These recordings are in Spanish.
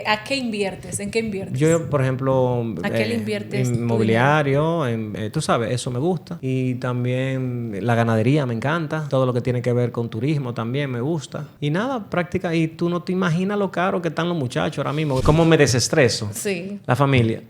¿A qué inviertes? ¿En qué inviertes? Yo, por ejemplo, ¿A qué le inviertes? Inmobiliario, tú sabes, eso me gusta. Y también la ganadería me encanta. Todo lo que tiene que ver con turismo también me gusta. Y nada, práctica. Y tú no te imaginas lo caro que están los muchachos ahora mismo. ¿Cómo me desestreso? Sí. La familia.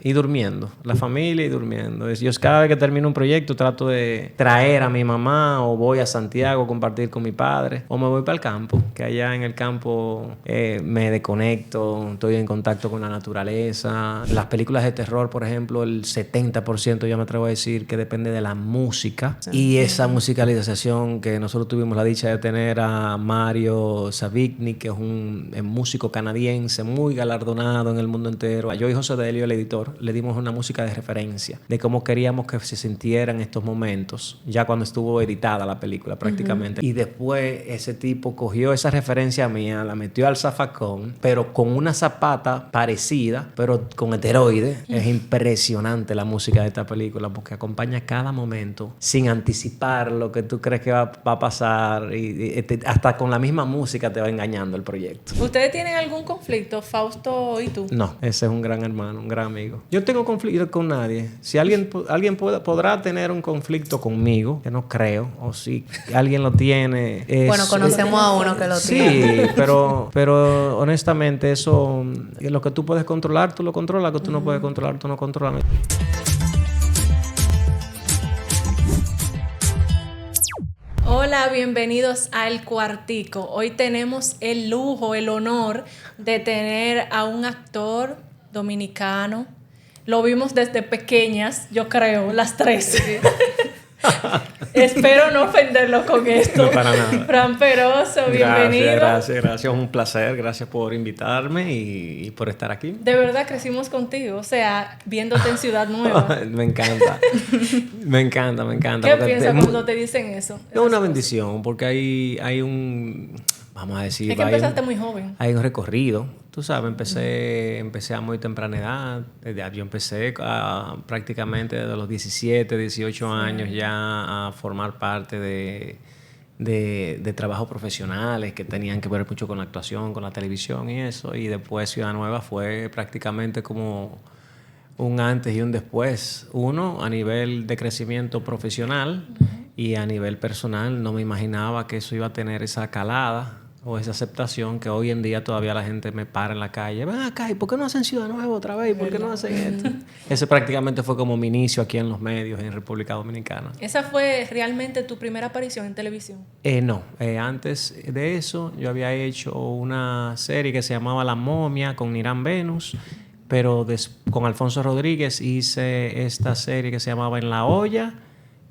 Y durmiendo. La familia y durmiendo. Yo cada vez que termino un proyecto trato de traer a mi mamá o voy a Santiago a compartir con mi padre o me voy para el campo, que allá en el campo me desconecto, estoy en contacto con la naturaleza. Las películas de terror, por ejemplo, el 70% yo me atrevo a decir que depende de la música y esa musicalización que nosotros tuvimos la dicha de tener a Mario Savigny, que es un músico canadiense muy galardonado en el mundo entero. A yo y José Delio, el editor, le dimos una música de referencia de cómo queríamos que se sintieran estos momentos, ya cuando estuvo editada la película prácticamente. Y después ese tipo cogió esa referencia mía, la metió al zafacón, pero con una zapata parecida, pero con esteroides. Es impresionante la música de esta película porque acompaña cada momento sin anticipar lo que tú crees que va a pasar y hasta con la misma música te va engañando el proyecto. ¿Ustedes tienen algún conflicto, Fausto y tú? No, ese es un gran hermano, un gran amigo. Yo no tengo conflicto con nadie. Si alguien podrá tener un conflicto conmigo, que no creo, o si alguien lo tiene... Bueno, conocemos a uno que lo Sí, tiene. pero honestamente eso, lo que tú puedes controlar, tú lo controlas, lo que tú no puedes controlar, tú no controlas. Hola, bienvenidos al Cuartico. Hoy tenemos el lujo, el honor de tener a un actor dominicano. Lo vimos desde pequeñas, yo creo, las tres. Espero no ofenderlo con esto. No, para nada. Fran Peroso, bienvenido. Gracias. Un placer. Gracias por invitarme y por estar aquí. De verdad crecimos contigo, o sea, viéndote en Ciudad Nueva. Me encanta. Me encanta. ¿Qué piensas cuando te dicen eso? Es una bendición porque hay un... Vamos a decir... Es que empezaste muy joven. Hay un recorrido. Tú sabes, empecé a muy temprana edad. Yo empecé prácticamente desde los 17, 18 años ya a formar parte de trabajos profesionales que tenían que ver mucho con la actuación, con la televisión y eso. Y después Ciudad Nueva fue prácticamente como un antes y un después. Uno, a nivel de crecimiento profesional y a nivel personal. No me imaginaba que eso iba a tener esa calada o esa aceptación que hoy en día todavía la gente me para en la calle. Ven acá, ¿y por qué no hacen Ciudad Nueva otra vez? ¿Por qué no hacen esto? Ese prácticamente fue como mi inicio aquí en los medios en República Dominicana. ¿Esa fue realmente tu primera aparición en televisión? No. Antes de eso yo había hecho una serie que se llamaba La Momia con Nirán Venus, pero con Alfonso Rodríguez hice esta serie que se llamaba En la Olla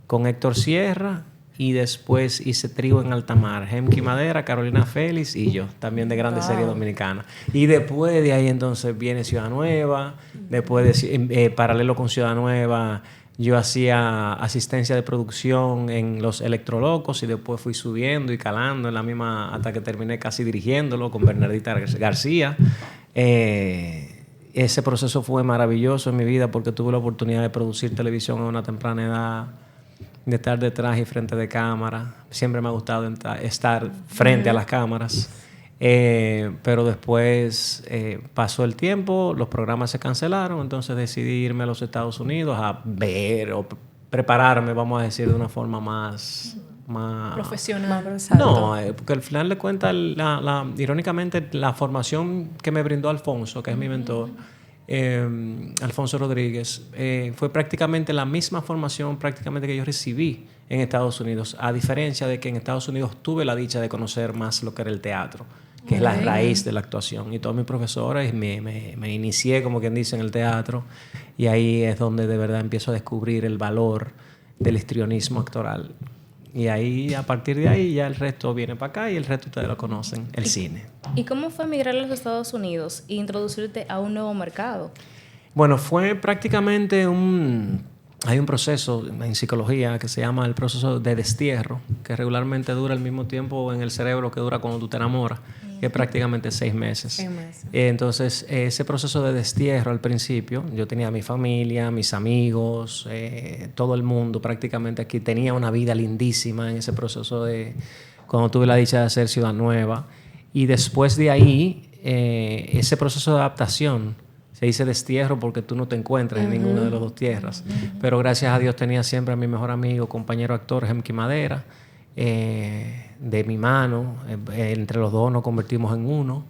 con Héctor Sierra. Y después hice Trío en Altamar, Hemky Madera, Carolina Félix y yo, también de Grandes Series Dominicanas. Y después de ahí entonces viene Ciudad Nueva, después paralelo con Ciudad Nueva yo hacía asistencia de producción en Los Electrolocos y después fui subiendo y calando en la misma hasta que terminé casi dirigiéndolo con Bernardita García. Ese proceso fue maravilloso en mi vida porque tuve la oportunidad de producir televisión a una temprana edad, de estar detrás y frente de cámara. Siempre me ha gustado estar frente a las cámaras. Pero después pasó el tiempo, los programas se cancelaron, entonces decidí irme a los Estados Unidos a ver o prepararme, vamos a decir, de una forma más profesional. No, porque al final de cuentas, irónicamente, la formación que me brindó Alfonso, que es mi mentor, Alfonso Rodríguez, fue prácticamente la misma formación prácticamente que yo recibí en Estados Unidos, a diferencia de que en Estados Unidos tuve la dicha de conocer más lo que era el teatro, que es la raíz de la actuación, y todos mis profesores me inicié, como quien dice, en el teatro, y ahí es donde de verdad empiezo a descubrir el valor del histrionismo actoral. Y ahí, a partir de ahí, ya el resto viene para acá y el resto ustedes lo conocen, el cine. ¿Y cómo fue emigrar a los Estados Unidos e introducirte a un nuevo mercado? Bueno, fue prácticamente hay un proceso en psicología que se llama el proceso de destierro, que regularmente dura el mismo tiempo en el cerebro que dura cuando tú te enamoras, que es prácticamente 6 meses. 6 meses. Entonces, ese proceso de destierro al principio, yo tenía mi familia, mis amigos, todo el mundo prácticamente aquí. Tenía una vida lindísima en ese proceso cuando tuve la dicha de hacer Ciudad Nueva. Y después de ahí, ese proceso de adaptación. Se dice destierro porque tú no te encuentras en ninguna de las dos tierras. Pero gracias a Dios tenía siempre a mi mejor amigo, compañero actor, Hemki Madera, de mi mano. Entre los dos nos convertimos en uno.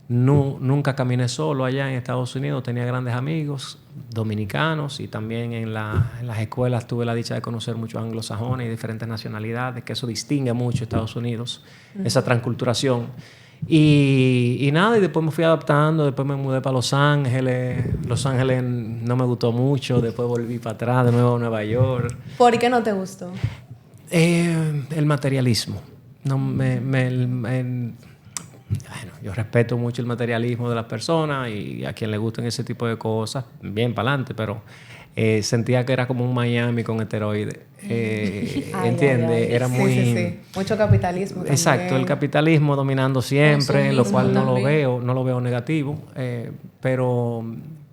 Nunca caminé solo allá en Estados Unidos. Tenía grandes amigos dominicanos y también en las escuelas tuve la dicha de conocer muchos anglosajones y diferentes nacionalidades, que eso distingue mucho a Estados Unidos, esa transculturación. Y nada, y después me fui adaptando, después me mudé para Los Ángeles. Los Ángeles no me gustó mucho, después volví para atrás de nuevo a Nueva York. ¿Por qué no te gustó? El materialismo. Bueno, yo respeto mucho el materialismo de las personas y a quien le gusten ese tipo de cosas, bien para adelante, pero sentía que era como un Miami con esteroides. ¿Entiendes? Era muy... Sí. Mucho capitalismo también. Exacto, el capitalismo dominando siempre, lo cual no también. lo veo negativo, pero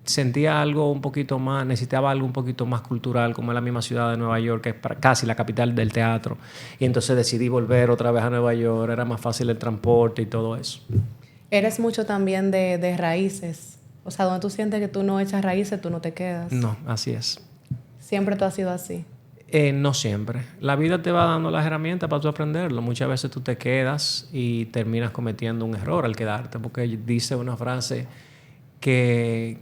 sentía algo un poquito más, necesitaba algo un poquito más cultural, como es la misma ciudad de Nueva York, que es casi la capital del teatro. Y entonces decidí volver otra vez a Nueva York, era más fácil el transporte y todo eso. Eres mucho también de raíces. O sea, donde tú sientes que tú no echas raíces, tú no te quedas. No, así es. Siempre tú has sido así. No siempre. La vida te va dando las herramientas para tú aprenderlo. Muchas veces tú te quedas y terminas cometiendo un error al quedarte, porque dice una frase que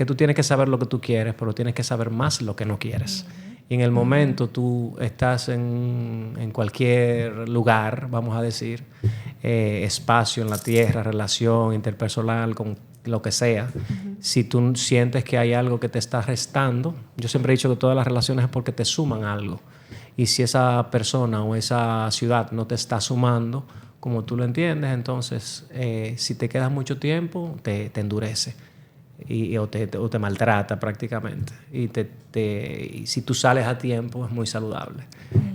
tú tienes que saber lo que tú quieres, pero tienes que saber más lo que no quieres. Y en el momento tú estás en cualquier lugar, vamos a decir, espacio en la tierra, relación interpersonal, con lo que sea. Si tú sientes que hay algo que te está restando, yo siempre he dicho que todas las relaciones es porque te suman algo. Y si esa persona o esa ciudad no te está sumando como tú lo entiendes, entonces si te quedas mucho tiempo, te endurece o te maltrata prácticamente. Y si tú sales a tiempo, es muy saludable.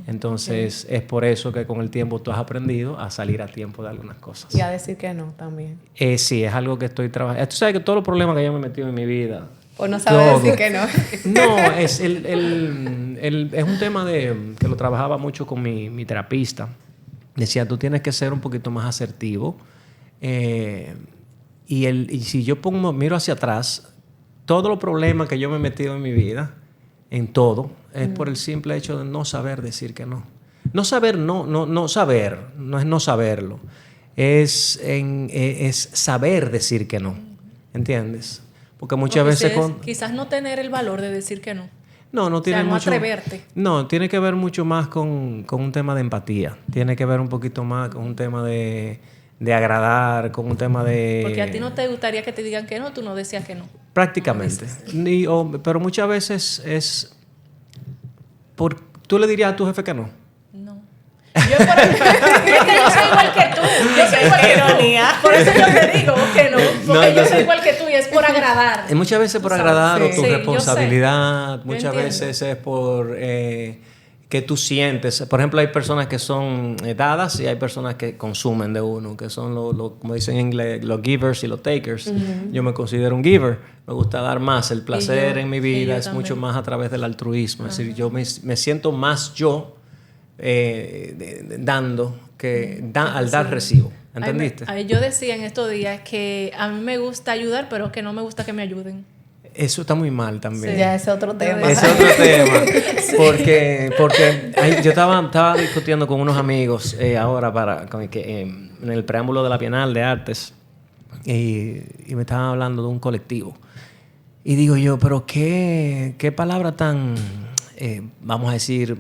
Entonces es por eso que con el tiempo tú has aprendido a salir a tiempo de algunas cosas. Y a decir que no también. Sí, es algo que estoy trabajando. Tú sabes que todos los problemas que yo me he metido en mi vida... O no sabes decir que no. No, es un tema que lo trabajaba mucho con mi terapista. Decía, tú tienes que ser un poquito más asertivo. Y si yo miro hacia atrás, todos los problemas que yo me he metido en mi vida, en todo, es por el simple hecho de no saber decir que no. No saber, no saber, no es no saberlo. Es saber decir que no. ¿Entiendes? Porque muchas veces... Quizás no tener el valor de decir que no. No tiene no mucho... atreverte. No, tiene que ver mucho más con un tema de empatía. Tiene que ver un poquito más con un tema de agradar, con un tema de... Porque a ti no te gustaría que te digan que no, tú no decías que no. Prácticamente. Pero muchas veces es... ¿Tú le dirías a tu jefe que no? No. Es que yo soy igual que tú. Yo soy igual que tú. Por eso yo te digo que no. Porque yo soy igual que tú y es por agradar. Es muchas veces por agradar o tu Sí, responsabilidad. Muchas entiendo. veces es por... que tú sientes. Por ejemplo, hay personas que son dadas y hay personas que consumen de uno, que son, como dicen en inglés, los givers y los takers. Yo me considero un giver. Me gusta dar más. El placer en mi vida es mucho más a través del altruismo. Es decir, yo me siento más yo dando que al dar recibo. ¿Entendiste? Yo decía en estos días que a mí me gusta ayudar, pero que no me gusta que me ayuden. Eso está muy mal también. Sí. Ya es otro tema. Es otro tema. Porque yo estaba discutiendo con unos amigos ahora en el preámbulo de la Bienal de Artes y me estaban hablando de un colectivo. Y digo yo, pero qué palabra tan, vamos a decir,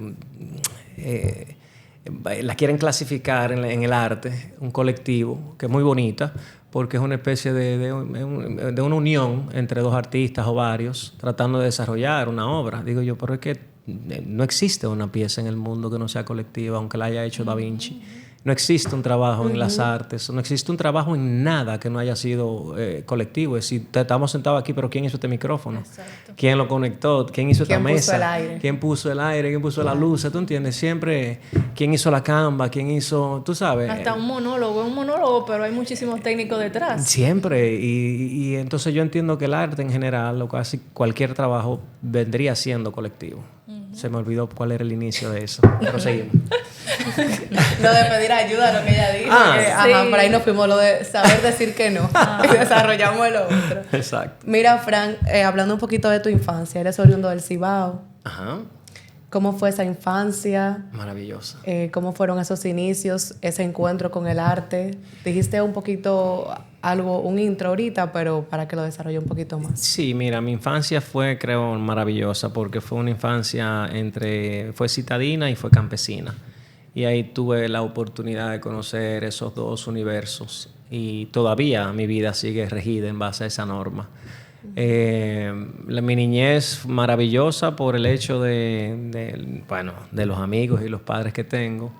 la quieren clasificar en el arte, un colectivo, que es muy bonita, porque es una especie de una unión entre dos artistas o varios tratando de desarrollar una obra. Digo yo, pero es que no existe una pieza en el mundo que no sea colectiva, aunque la haya hecho Da Vinci. No existe un trabajo en las artes, no existe un trabajo en nada que no haya sido colectivo. Es decir, estamos sentados aquí, pero ¿quién hizo este micrófono? Exacto. ¿Quién lo conectó? ¿Quién hizo esta mesa? Puso el aire? ¿Quién puso el aire? ¿Quién puso la luz? ¿Tú entiendes? Siempre, ¿quién hizo la Canva? ¿Quién hizo...? Tú sabes. Hasta un monólogo, pero hay muchísimos técnicos detrás. Siempre. Y entonces yo entiendo que el arte en general, o casi cualquier trabajo, vendría siendo colectivo. Se me olvidó cuál era el inicio de eso. Pero seguimos. Lo de pedir ayuda, lo que ella dijo. Sí. Por ahí nos fuimos, lo de saber decir que no. Y desarrollamos lo otro. Exacto. Mira, Frank, hablando un poquito de tu infancia, eres oriundo del Cibao. Ajá. ¿Cómo fue esa infancia? Maravillosa. ¿Cómo fueron esos inicios, ese encuentro con el arte? Dijiste un poquito algo, un intro ahorita, pero para que lo desarrolle un poquito más. Sí, mira, mi infancia fue, creo, maravillosa porque fue una infancia fue citadina y fue campesina. Y ahí tuve la oportunidad de conocer esos dos universos. Y todavía mi vida sigue regida en base a esa norma. Mi niñez maravillosa por el hecho de los amigos y los padres que tengo,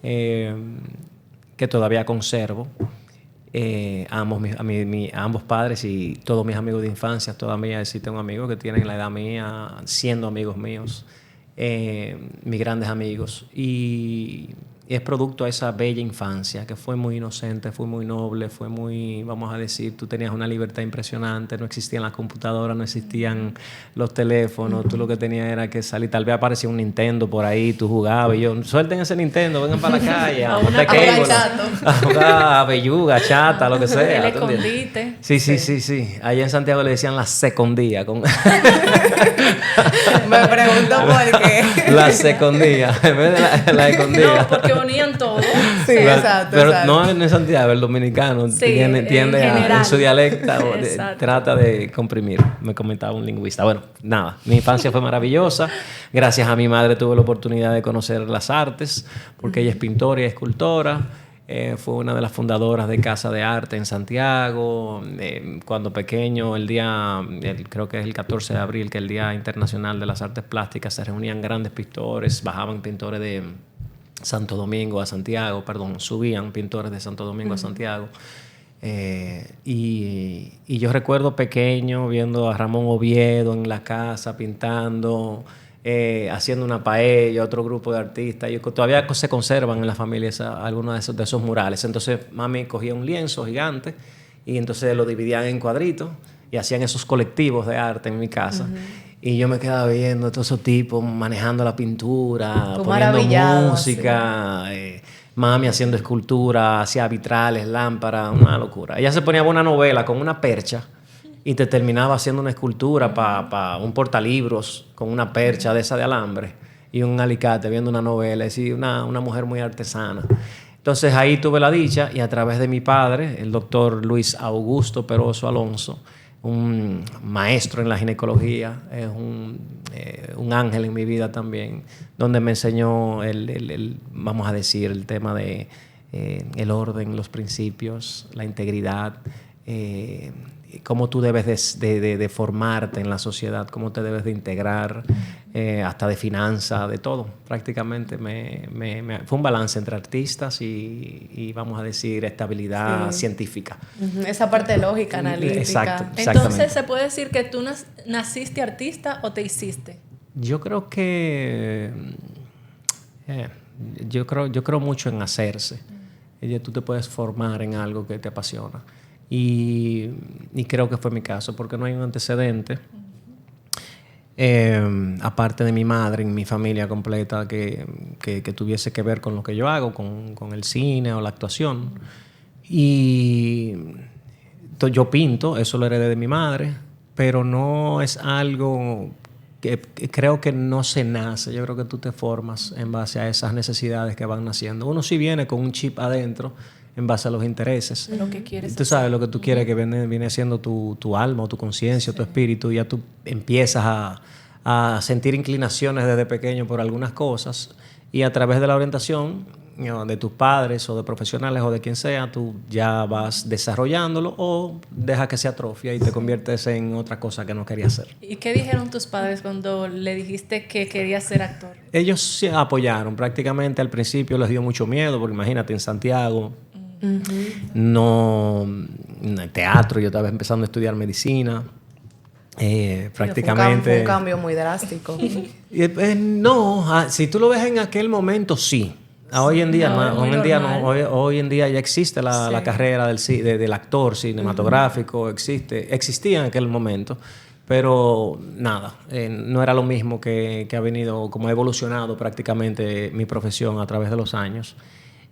que todavía conservo. Ambos padres y todos mis amigos de infancia, todavía sí tengo amigos que tienen la edad mía, siendo amigos míos, mis grandes amigos. Y es producto de esa bella infancia que fue muy inocente, fue muy noble, fue muy, vamos a decir, tú tenías una libertad impresionante, no existían las computadoras, no existían los teléfonos, tú lo que tenías era que salir, tal vez aparecía un Nintendo por ahí, tú jugabas y yo, suelten ese Nintendo, vengan para la calle, a jugar belluga, chata, lo que sea. El escondite. Sí. Allá en Santiago le decían la secondía. Me pregunto por qué. La secondía, en vez de la escondida. No, porque unían todo. Sí, exacto. Pero no en Santiago, el dominicano tiende en su dialecto trata de comprimir. Me comentaba un lingüista. Bueno, nada, mi infancia fue maravillosa. Gracias a mi madre tuve la oportunidad de conocer las artes, porque ella es pintora y escultora. Fue una de las fundadoras de Casa de Arte en Santiago. Cuando pequeño, creo que es el 14 de abril, que es el Día Internacional de las Artes Plásticas, se reunían grandes pintores, bajaban pintores de Santo Domingo a Santiago, subían pintores de Santo Domingo a Santiago. Y yo recuerdo pequeño viendo a Ramón Oviedo en la casa pintando, haciendo una paella, otro grupo de artistas. Y todavía se conservan en la familia algunos de esos murales. Entonces mami cogía un lienzo gigante y entonces lo dividían en cuadritos y hacían esos colectivos de arte en mi casa. Y yo me quedaba viendo a todos esos tipos manejando la pintura, poniendo música, mami haciendo escultura, hacía vitrales, lámparas, una locura. Ella se ponía una novela con una percha y te terminaba haciendo una escultura para un portalibros con una percha de esa de alambre y un alicate viendo una novela. Es decir, una mujer muy artesana. Entonces ahí tuve la dicha y a través de mi padre, el doctor Luis Augusto Peroso Alonso, un maestro en la ginecología, es un ángel en mi vida también, donde me enseñó vamos a decir, el tema de el orden, los principios, la integridad, cómo tú debes de formarte en la sociedad, cómo te debes de integrar, hasta de finanzas, de todo. Prácticamente fue un balance entre artistas y vamos a decir, estabilidad científica. Esa parte lógica, analítica. Exacto, Entonces, ¿se puede decir que tú naciste artista o te hiciste? Yo creo que... yo creo mucho en hacerse. Tú te puedes formar en algo que te apasiona. Y creo que fue mi caso, porque no hay un antecedente, aparte de mi madre, en mi familia completa, que tuviese que ver con lo que yo hago, con el cine o la actuación. Y yo pinto, eso lo heredé de mi madre, pero no es algo que creo que no se nace. Yo creo que tú te formas en base a esas necesidades que van naciendo. Uno sí viene con un chip adentro, en base a los intereses. Lo que quieres. Tú sabes lo que tú quieres, que viene siendo tu alma o tu conciencia, tu espíritu. Ya tú empiezas a sentir inclinaciones desde pequeño por algunas cosas y a través de la orientación de tus padres o de profesionales o de quien sea, tú ya vas desarrollándolo o dejas que se atrofia y te conviertes en otra cosa que no querías ser. ¿Y qué dijeron tus padres cuando le dijiste que querías ser actor? Ellos se apoyaron. Prácticamente al principio les dio mucho miedo porque imagínate en Santiago, no, en el teatro, yo estaba empezando a estudiar medicina, prácticamente... Fue un cambio muy drástico. No, si tú lo ves en aquel momento, sí. Hoy en día no, hoy en día ya existe la carrera del actor cinematográfico, existía en aquel momento. Pero nada, no era lo mismo que ha venido, como ha evolucionado prácticamente mi profesión a través de los años.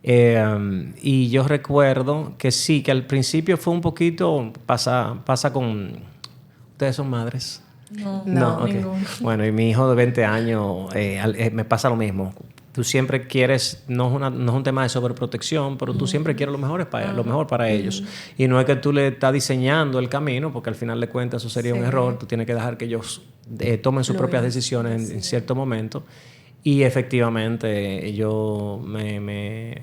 Y yo recuerdo que sí, que al principio fue un poquito, pasa con... ¿Ustedes son madres? No, ok. ninguno. Bueno, y mi hijo de 20 años me pasa lo mismo. Tú siempre quieres, no es un tema de sobreprotección, pero tú siempre quieres lo mejor para ellos. Y no es que tú le estás diseñando el camino, porque al final de cuentas eso sería un error. Tú tienes que dejar que ellos tomen sus propias decisiones en cierto momento. Y efectivamente, yo me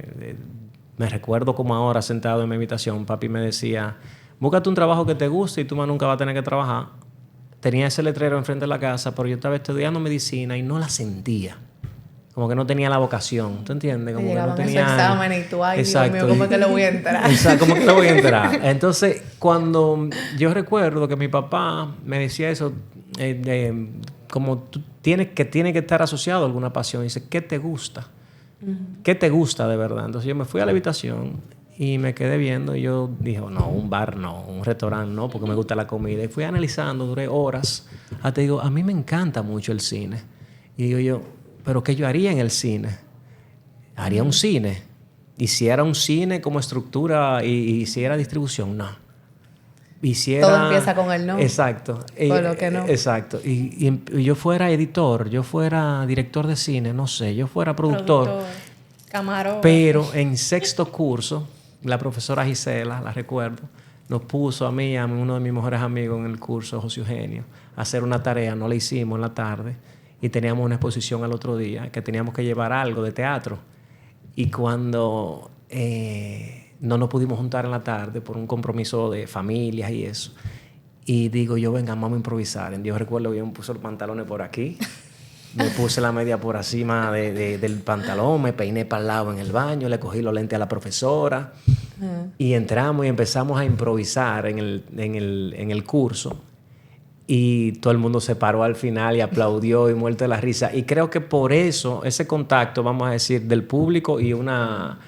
recuerdo como ahora sentado en mi habitación, papi me decía, búscate un trabajo que te guste y tú más nunca vas a tener que trabajar. Tenía ese letrero enfrente de la casa, pero yo estaba estudiando medicina y no la sentía. Como que no tenía la vocación, ¿tú entiendes? Como que no tenía... esos exámenes y tú, ay, exacto. Dios mío, ¿cómo es que lo voy a enterar? Exacto, ¿cómo que lo voy a enterar? Entonces, cuando yo recuerdo que mi papá me decía eso, como tú tiene que estar asociado a alguna pasión. Dice, ¿qué te gusta? ¿Qué te gusta de verdad? Entonces yo me fui a la habitación y me quedé viendo y yo dije, no, un bar no, un restaurante no, porque me gusta la comida. Y fui analizando, duré horas, hasta digo, a mí me encanta mucho el cine. Y digo yo, ¿pero qué yo haría en el cine? Haría un cine. Hiciera un cine como estructura y hiciera distribución, no. Hiciera... Todo empieza con el no. Exacto. Con lo que no. Exacto. Y yo fuera editor, yo fuera director de cine, no sé, yo fuera productor. Camarógrafo. Pero en sexto curso, la profesora Gisela, la recuerdo, nos puso a mí y a uno de mis mejores amigos en el curso, José Eugenio, a hacer una tarea. No la hicimos en la tarde. Y teníamos una exposición al otro día que teníamos que llevar algo de teatro. Y cuando no nos pudimos juntar en la tarde por un compromiso de familias y eso, y digo yo, venga, vamos a improvisar. Yo recuerdo que yo me puse los pantalones por aquí, me puse la media por encima del pantalón, me peiné para el lado en el baño, le cogí los lentes a la profesora y entramos y empezamos a improvisar en el curso. Y todo el mundo se paró al final y aplaudió y muerto de la risa. Y creo que por eso, ese contacto, vamos a decir, del público y una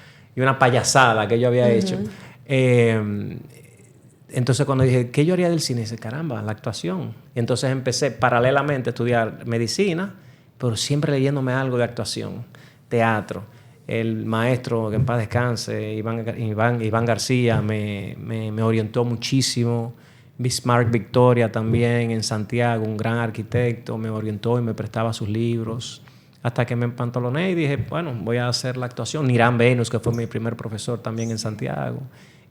payasada que yo había hecho. Entonces, cuando dije, ¿qué yo haría del cine? Dice, caramba, la actuación. Y entonces empecé paralelamente a estudiar medicina, pero siempre leyéndome algo de actuación, teatro. El maestro, que en paz descanse, Iván García, me orientó muchísimo. Bismarck Victoria también en Santiago, un gran arquitecto, me orientó y me prestaba sus libros. Hasta que me empantaloné y dije, bueno, voy a hacer la actuación. Nirán Venus, que fue mi primer profesor también en Santiago.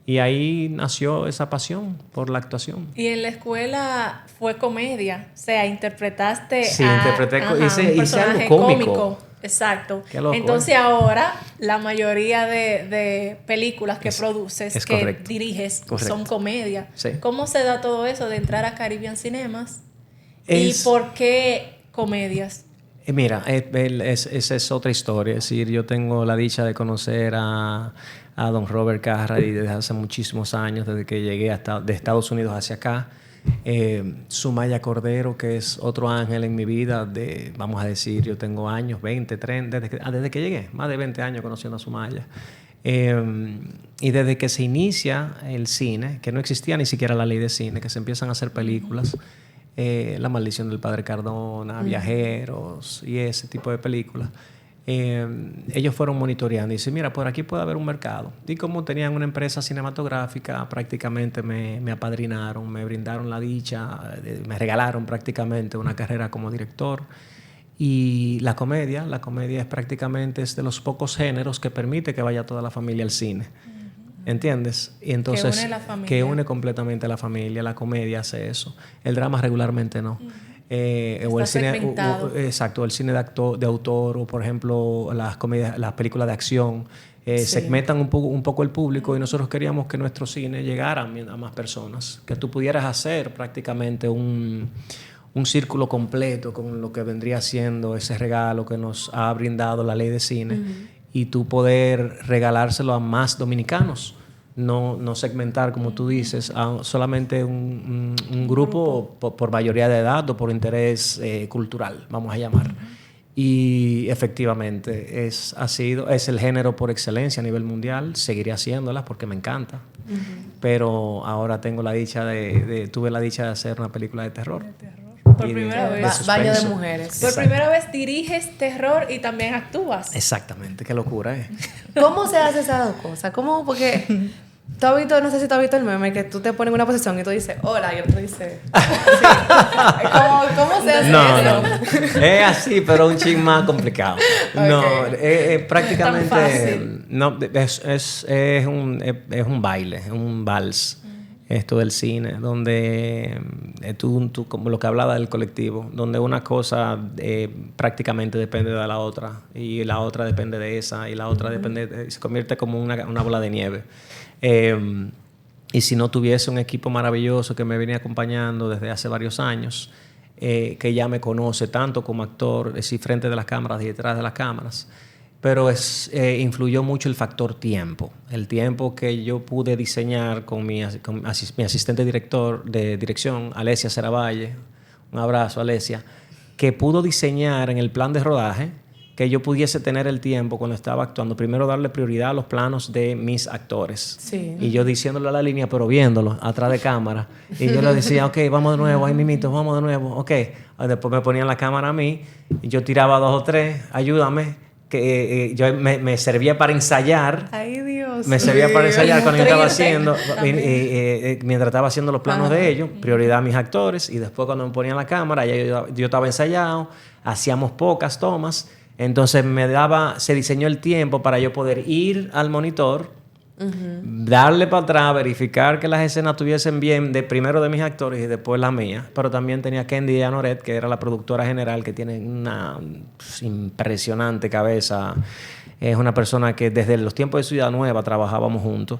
Y ahí nació esa pasión por la actuación. Y en la escuela fue comedia, o sea, interpretaste hice algo cómico. Exacto. Qué loco, entonces ahora la mayoría de películas que produces, que correcto. diriges, Correcto. son comedia. Sí. ¿Cómo se da todo eso de entrar a Caribbean Cinemas? ¿Y por qué comedias? Mira, esa es otra historia. Es decir, yo tengo la dicha de conocer a don Robert Carrady desde hace muchísimos años, desde que llegué de Estados Unidos hacia acá. Sumaya Cordero, que es otro ángel en mi vida, vamos a decir, yo tengo años, 20, 30, desde que llegué, más de 20 años conociendo a Sumaya. Y desde que se inicia el cine, que no existía ni siquiera la ley de cine, que se empiezan a hacer películas, La maldición del padre Cardona, Viajeros y ese tipo de películas, ellos fueron monitoreando y dicen, mira, por aquí puede haber un mercado. Y como tenían una empresa cinematográfica, prácticamente me apadrinaron, me brindaron la dicha, me regalaron prácticamente una carrera como director. Y la comedia es prácticamente de los pocos géneros que permite que vaya toda la familia al cine. ¿Entiendes? Y entonces, que une la familia. Que une completamente a la familia. La comedia hace eso. El drama regularmente no. O el cine, exacto, el cine de autor, o por ejemplo las películas de acción segmentan un poco el público, y nosotros queríamos que nuestro cine llegara a más personas, que tú pudieras hacer prácticamente un círculo completo con lo que vendría siendo ese regalo que nos ha brindado la ley de cine, y tú poder regalárselo a más dominicanos. No segmentar, como tú dices, a solamente un grupo por mayoría de edad o por interés cultural, vamos a llamar. Y efectivamente es el género por excelencia a nivel mundial. Seguiré haciéndolas porque me encanta. Pero ahora tengo tuve la dicha de hacer una película de terror. Por y primera vez. Baño de suspenso. mujeres. Por Exacto. primera vez diriges terror y también actúas. Exactamente, qué locura, ¿eh? ¿Cómo se hace esas dos cosas? ¿Cómo? Porque tú has visto, no sé si tú has visto el meme, que tú te pones en una posición y tú dices, hola, y el otro dice... Sí. ¿Cómo se hace No, eso? no. Es así, pero un ching más complicado. No, Ok. prácticamente. Tan fácil. No, es un baile, es un vals. Esto del cine, donde tú, como lo que hablaba del colectivo, donde una cosa prácticamente depende de la otra, y la otra depende de esa, y la otra depende, se convierte como una bola de nieve. Y si no tuviese un equipo maravilloso que me venía acompañando desde hace varios años, que ya me conoce tanto como actor, es decir, frente de las cámaras y detrás de las cámaras, pero influyó mucho el factor tiempo. El tiempo que yo pude diseñar con mi asistente director de dirección, Alesia Ceravalle, un abrazo, Alesia, que pudo diseñar en el plan de rodaje que yo pudiese tener el tiempo cuando estaba actuando, primero darle prioridad a los planos de mis actores. Sí. Y yo diciéndole a la línea, pero viéndolo atrás de cámara. Y yo le decía, ok, vamos de nuevo, ahí mimito, vamos de nuevo, ok. Después me ponían la cámara a mí, y yo tiraba 2 o 3, ayúdame, que yo me servía para ensayar. Ay, Dios. Me servía para ensayar cuando yo estaba Nutrirte haciendo, mientras estaba haciendo los planos de ellos, prioridad a mis actores, y después cuando me ponían la cámara, ya yo estaba ensayado, hacíamos pocas tomas, entonces se diseñó el tiempo para yo poder ir al monitor, darle para atrás, verificar que las escenas estuviesen bien, primero de mis actores y después las mías, pero también tenía Kendi Anoret, que era la productora general, que tiene una impresionante cabeza. Es una persona que desde los tiempos de Ciudad Nueva trabajábamos juntos,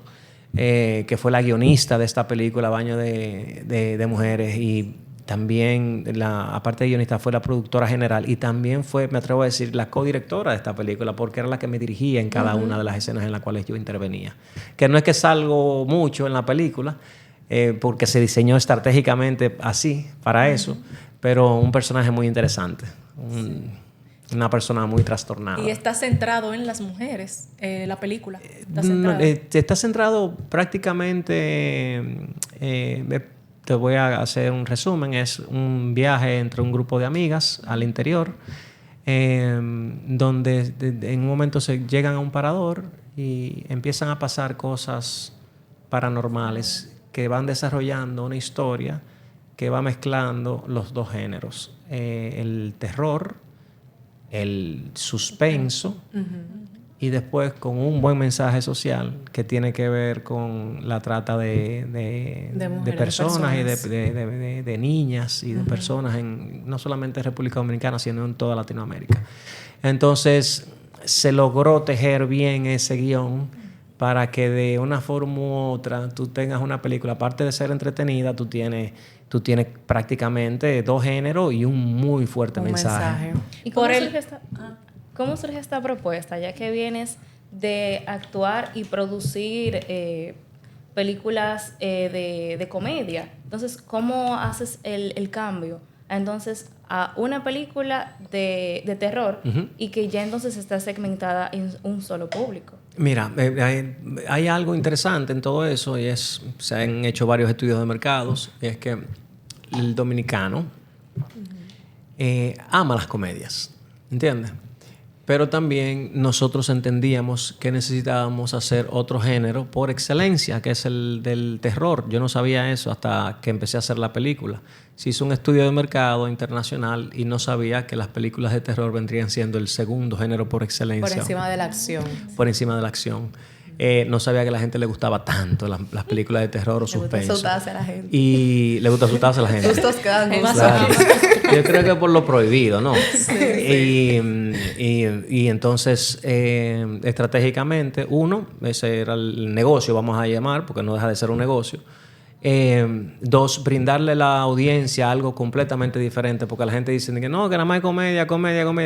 que fue la guionista de esta película, Baño de Mujeres, y también, aparte de guionista, fue la productora general y también fue, me atrevo a decir, la codirectora de esta película, porque era la que me dirigía en cada una de las escenas en las cuales yo intervenía. Que no es que salgo mucho en la película, porque se diseñó estratégicamente así, para eso, pero un personaje muy interesante. Una persona muy trastornada. Y está centrado en las mujeres, la película. Está No, centrado. está centrado prácticamente, te voy a hacer un resumen, es un viaje entre un grupo de amigas al interior, donde en un momento se llegan a un parador y empiezan a pasar cosas paranormales que van desarrollando una historia que va mezclando los dos géneros, el terror, el suspenso, y después con un buen mensaje social que tiene que ver con la trata de mujeres, personas y personas. de niñas y de personas no solamente en República Dominicana, sino en toda Latinoamérica. Entonces se logró tejer bien ese guión para que de una forma u otra tú tengas una película, aparte de ser entretenida, tú tienes prácticamente 2 géneros y un muy fuerte mensaje. ¿Y Por cómo surge esta propuesta? Ya que vienes de actuar y producir películas de comedia. Entonces, ¿cómo haces el cambio? Entonces, a una película de terror y que ya entonces está segmentada en un solo público. Mira, hay algo interesante en todo eso y se han hecho varios estudios de mercados, y es que el dominicano ama las comedias, ¿entiendes? Pero también nosotros entendíamos que necesitábamos hacer otro género por excelencia, que es el del terror. Yo no sabía eso hasta que empecé a hacer la película. Se hizo un estudio de mercado internacional y no sabía que las películas de terror vendrían siendo el segundo género por excelencia. Por encima de la acción. Por encima de la acción. No sabía que a la gente le gustaba tanto las películas de terror o suspenso. Le gusta asustarse a la gente. Y le gusta asustarse a la gente. Sustos que dan gusto. Claro. Yo creo que por lo prohibido, ¿no? Sí. Y entonces, estratégicamente, ese era el negocio, vamos a llamar, porque no deja de ser un negocio. 2, brindarle a la audiencia algo completamente diferente, porque la gente dice que no, que nada más es comedia.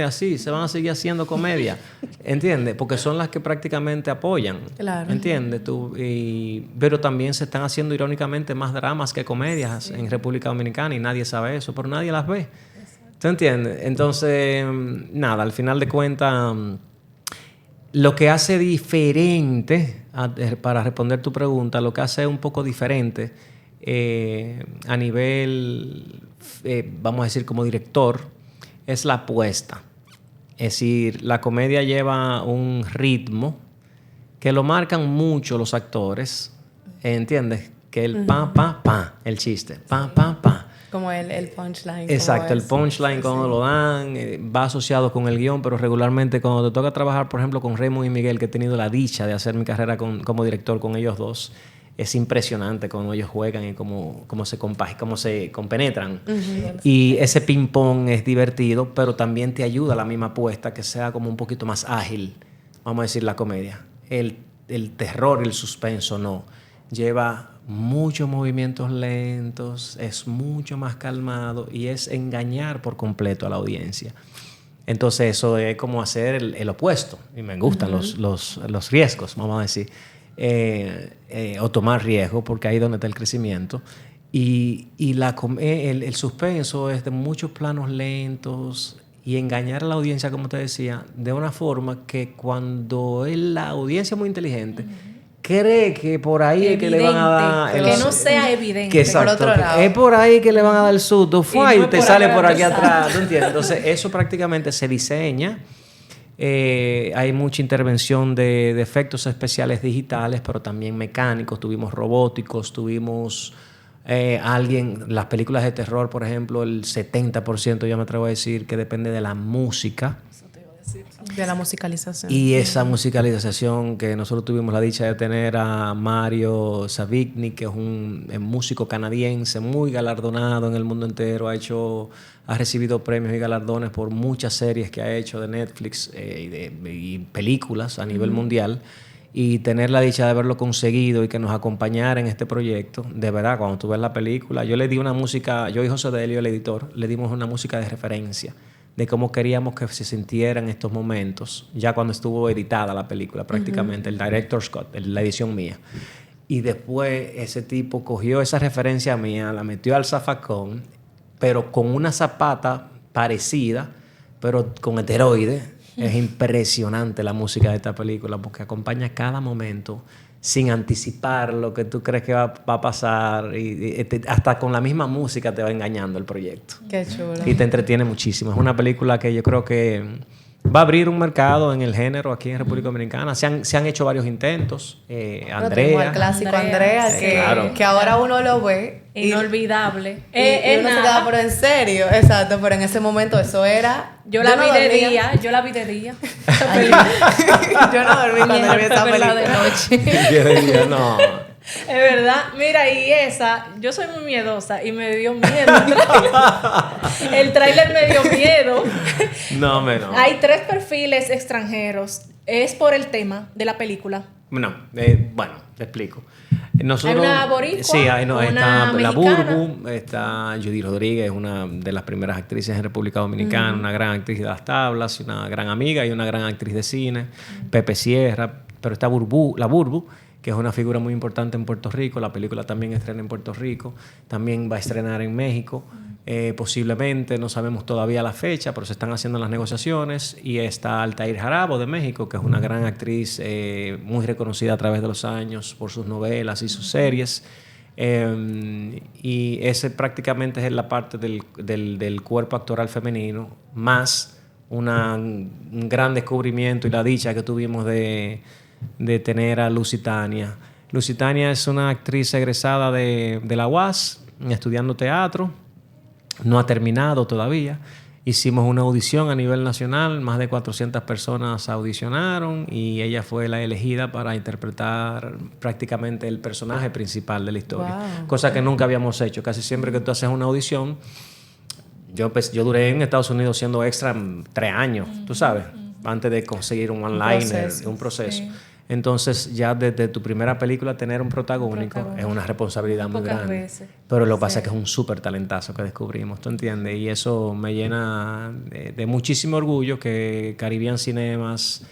Sí, se van a seguir haciendo comedia, ¿entiendes? Porque son las que prácticamente apoyan, claro. ¿entiendes? Pero también se están haciendo irónicamente más dramas que comedias en República Dominicana y nadie sabe eso, pero nadie las ve. ¿Tú entiendes? Entonces, nada, al final de cuentas, lo que hace diferente, para responder tu pregunta, lo que hace un poco diferente a nivel vamos a decir, como director, es la apuesta. Es decir, la comedia lleva un ritmo que lo marcan mucho los actores, ¿entiendes? Que el pa, el chiste, pa. Como el punchline. Exacto, el es. punchline cuando lo dan, va asociado con el guión, pero regularmente cuando te toca trabajar, por ejemplo, con Raymond y Miguel, que he tenido la dicha de hacer mi carrera como director con ellos dos, es impresionante cuando ellos juegan y cómo se compenetran. Y ese ping-pong es divertido, pero también te ayuda a la misma apuesta que sea como un poquito más ágil, vamos a decir, la comedia. El terror, el suspenso, no. Lleva muchos movimientos lentos, es mucho más calmado y es engañar por completo a la audiencia. Entonces eso es como hacer el opuesto. Y me gustan los riesgos, vamos a decir. O tomar riesgo, porque ahí es donde está el crecimiento. Y el suspenso es de muchos planos lentos y engañar a la audiencia, como te decía, de una forma que cuando la audiencia es muy inteligente, cree que por ahí es que le van a dar... Que no sea evidente. Que exacto, por otro lado. es por ahí que le van a dar el susto. Y no Y te por sale acá, por aquí exacto. atrás. ¿Tú entiendes? Entonces, eso prácticamente se diseña. Hay mucha intervención de efectos especiales digitales, pero también mecánicos. Tuvimos robóticos, tuvimos las películas de terror, por ejemplo, el 70%, yo me atrevo a decir, que depende de la música. De la musicalización. Y esa musicalización que nosotros tuvimos la dicha de tener a Mario Savigny, que es un músico canadiense muy galardonado en el mundo entero, ha recibido premios y galardones por muchas series que ha hecho de Netflix y películas a nivel mundial. Y tener la dicha de haberlo conseguido y que nos acompañara en este proyecto, de verdad, cuando tú ves la película, yo le di una música, yo y José Delio, el editor, le dimos una música de referencia de cómo queríamos que se sintiera en estos momentos, ya cuando estuvo editada la película prácticamente, el director's cut, la edición mía. Y después ese tipo cogió esa referencia mía, la metió al zafacón, pero con una zapata parecida, pero con esteroides. Es impresionante la música de esta película porque acompaña cada momento sin anticipar lo que tú crees que va a pasar y hasta con la misma música te va engañando el proyecto. Qué chulo. Y te entretiene muchísimo. Es una película que yo creo que va a abrir un mercado en el género aquí en República Dominicana. Se han hecho varios intentos. Tenemos Andrea. el clásico Andrea, Andrea, que, claro. que ahora uno lo ve Inolvidable. y uno se queda, pero en serio, exacto, pero en ese momento eso era... Yo la vi no de dormía. día, yo la vi de día. Yo no dormí cuando yo vi esa Verla de película. noche. Yo diría, no. Es verdad. Mira, y esa, yo soy muy miedosa y me dio miedo. El tráiler me dio miedo. No, menos. Hay 3 perfiles extranjeros. Es por el tema de la película. No, bueno, te explico. Nosotros, ¿Hay una boricua? Sí, está ¿Una la mexicana? Burbu, está Judy Rodríguez, una de las primeras actrices en República Dominicana, una gran actriz de las tablas, una gran amiga y una gran actriz de cine, Pepe Sierra, pero está la Burbu, que es una figura muy importante en Puerto Rico. La película también estrena en Puerto Rico, también va a estrenar en México. Posiblemente, no sabemos todavía la fecha, pero se están haciendo las negociaciones. Y está Altair Jarabo de México, que es una gran actriz muy reconocida a través de los años por sus novelas y sus series. Y ese prácticamente es la parte del cuerpo actoral femenino, más un gran descubrimiento y la dicha que tuvimos de tener a Lusitania. Lusitania es una actriz egresada de la UAS, estudiando teatro. No ha terminado todavía. Hicimos una audición a nivel nacional, más de 400 personas audicionaron y ella fue la elegida para interpretar prácticamente el personaje principal de la historia. Wow. Cosa que nunca habíamos hecho. Casi siempre que tú haces una audición, yo duré en Estados Unidos siendo extra 3 años, tú sabes, antes de conseguir un one-liner, un proceso. Sí. Entonces, ya desde tu primera película tener un protagónico es una responsabilidad muy Pocas grande. veces. Pero lo que pasa es que es un súper talentazo que descubrimos, ¿tú entiendes? Y eso me llena de muchísimo orgullo que Caribbean Cinemas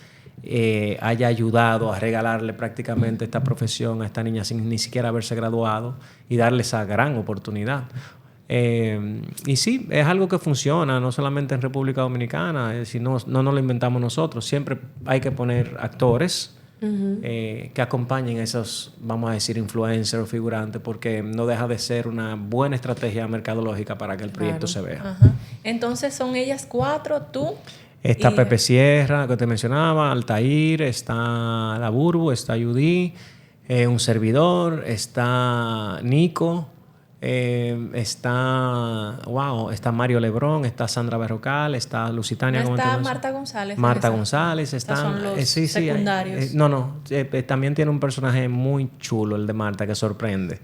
haya ayudado a regalarle prácticamente esta profesión a esta niña sin ni siquiera haberse graduado y darle esa gran oportunidad. Y sí, es algo que funciona, no solamente en República Dominicana, no lo inventamos nosotros. Siempre hay que poner actores que acompañen a esos, vamos a decir, influencers o figurantes, porque no deja de ser una buena estrategia mercadológica para que el proyecto se vea. Ajá. Entonces son ellas 4, tú. Está y- Pepe Sierra, que te mencionaba, Altair, está La Burbu, está Judy, un servidor, está Nico, está Mario Lebrón, está Sandra Berrocal, está Lusitania. ¿No como te está mencioné. Marta González? en Marta esa? González, Estos están son los sí, secundarios. también tiene un personaje muy chulo, el de Marta, que sorprende.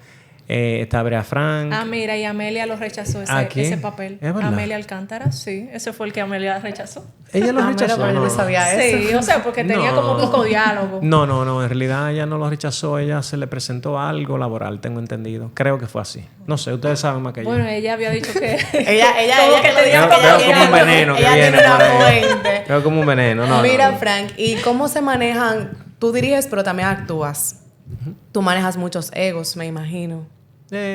Está Brea Frank. Ah, mira, y Amelia lo rechazó ¿A quién? ese papel. ¿Es verdad? Amelia Alcántara, sí. Ese fue el que Amelia rechazó. Ella lo Ah, mira, rechazó. pero yo no sabía eso. Sí, o sea, porque tenía No. como poco diálogo. No, en realidad ella no lo rechazó, ella se le presentó algo laboral, tengo entendido. Creo que fue así. No sé, ustedes saben más que yo. Bueno, ella había dicho que... Ella Como que que lo tenía dijo, Veo como como un veneno que ella viene tiene una por ahí. fuente. Veo como un veneno, no. Mira, no. Frank, ¿y cómo se manejan? Tú diriges, pero también actúas. Tú manejas muchos egos, me imagino,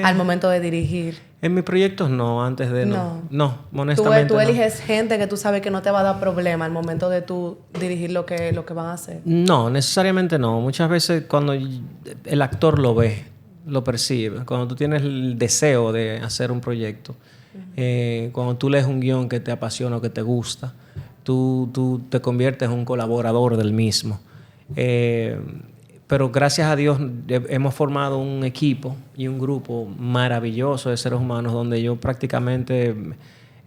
al momento de dirigir. En mis proyectos no, antes de no. No, Tú, honestamente tú no. eliges gente que tú sabes que no te va a dar problema al momento de tú dirigir lo que van a hacer. No, necesariamente no. Muchas veces cuando el actor lo ve, lo percibe, cuando tú tienes el deseo de hacer un proyecto, cuando tú lees un guión que te apasiona o que te gusta, tú te conviertes en un colaborador del mismo. Pero gracias a Dios hemos formado un equipo y un grupo maravilloso de seres humanos donde yo prácticamente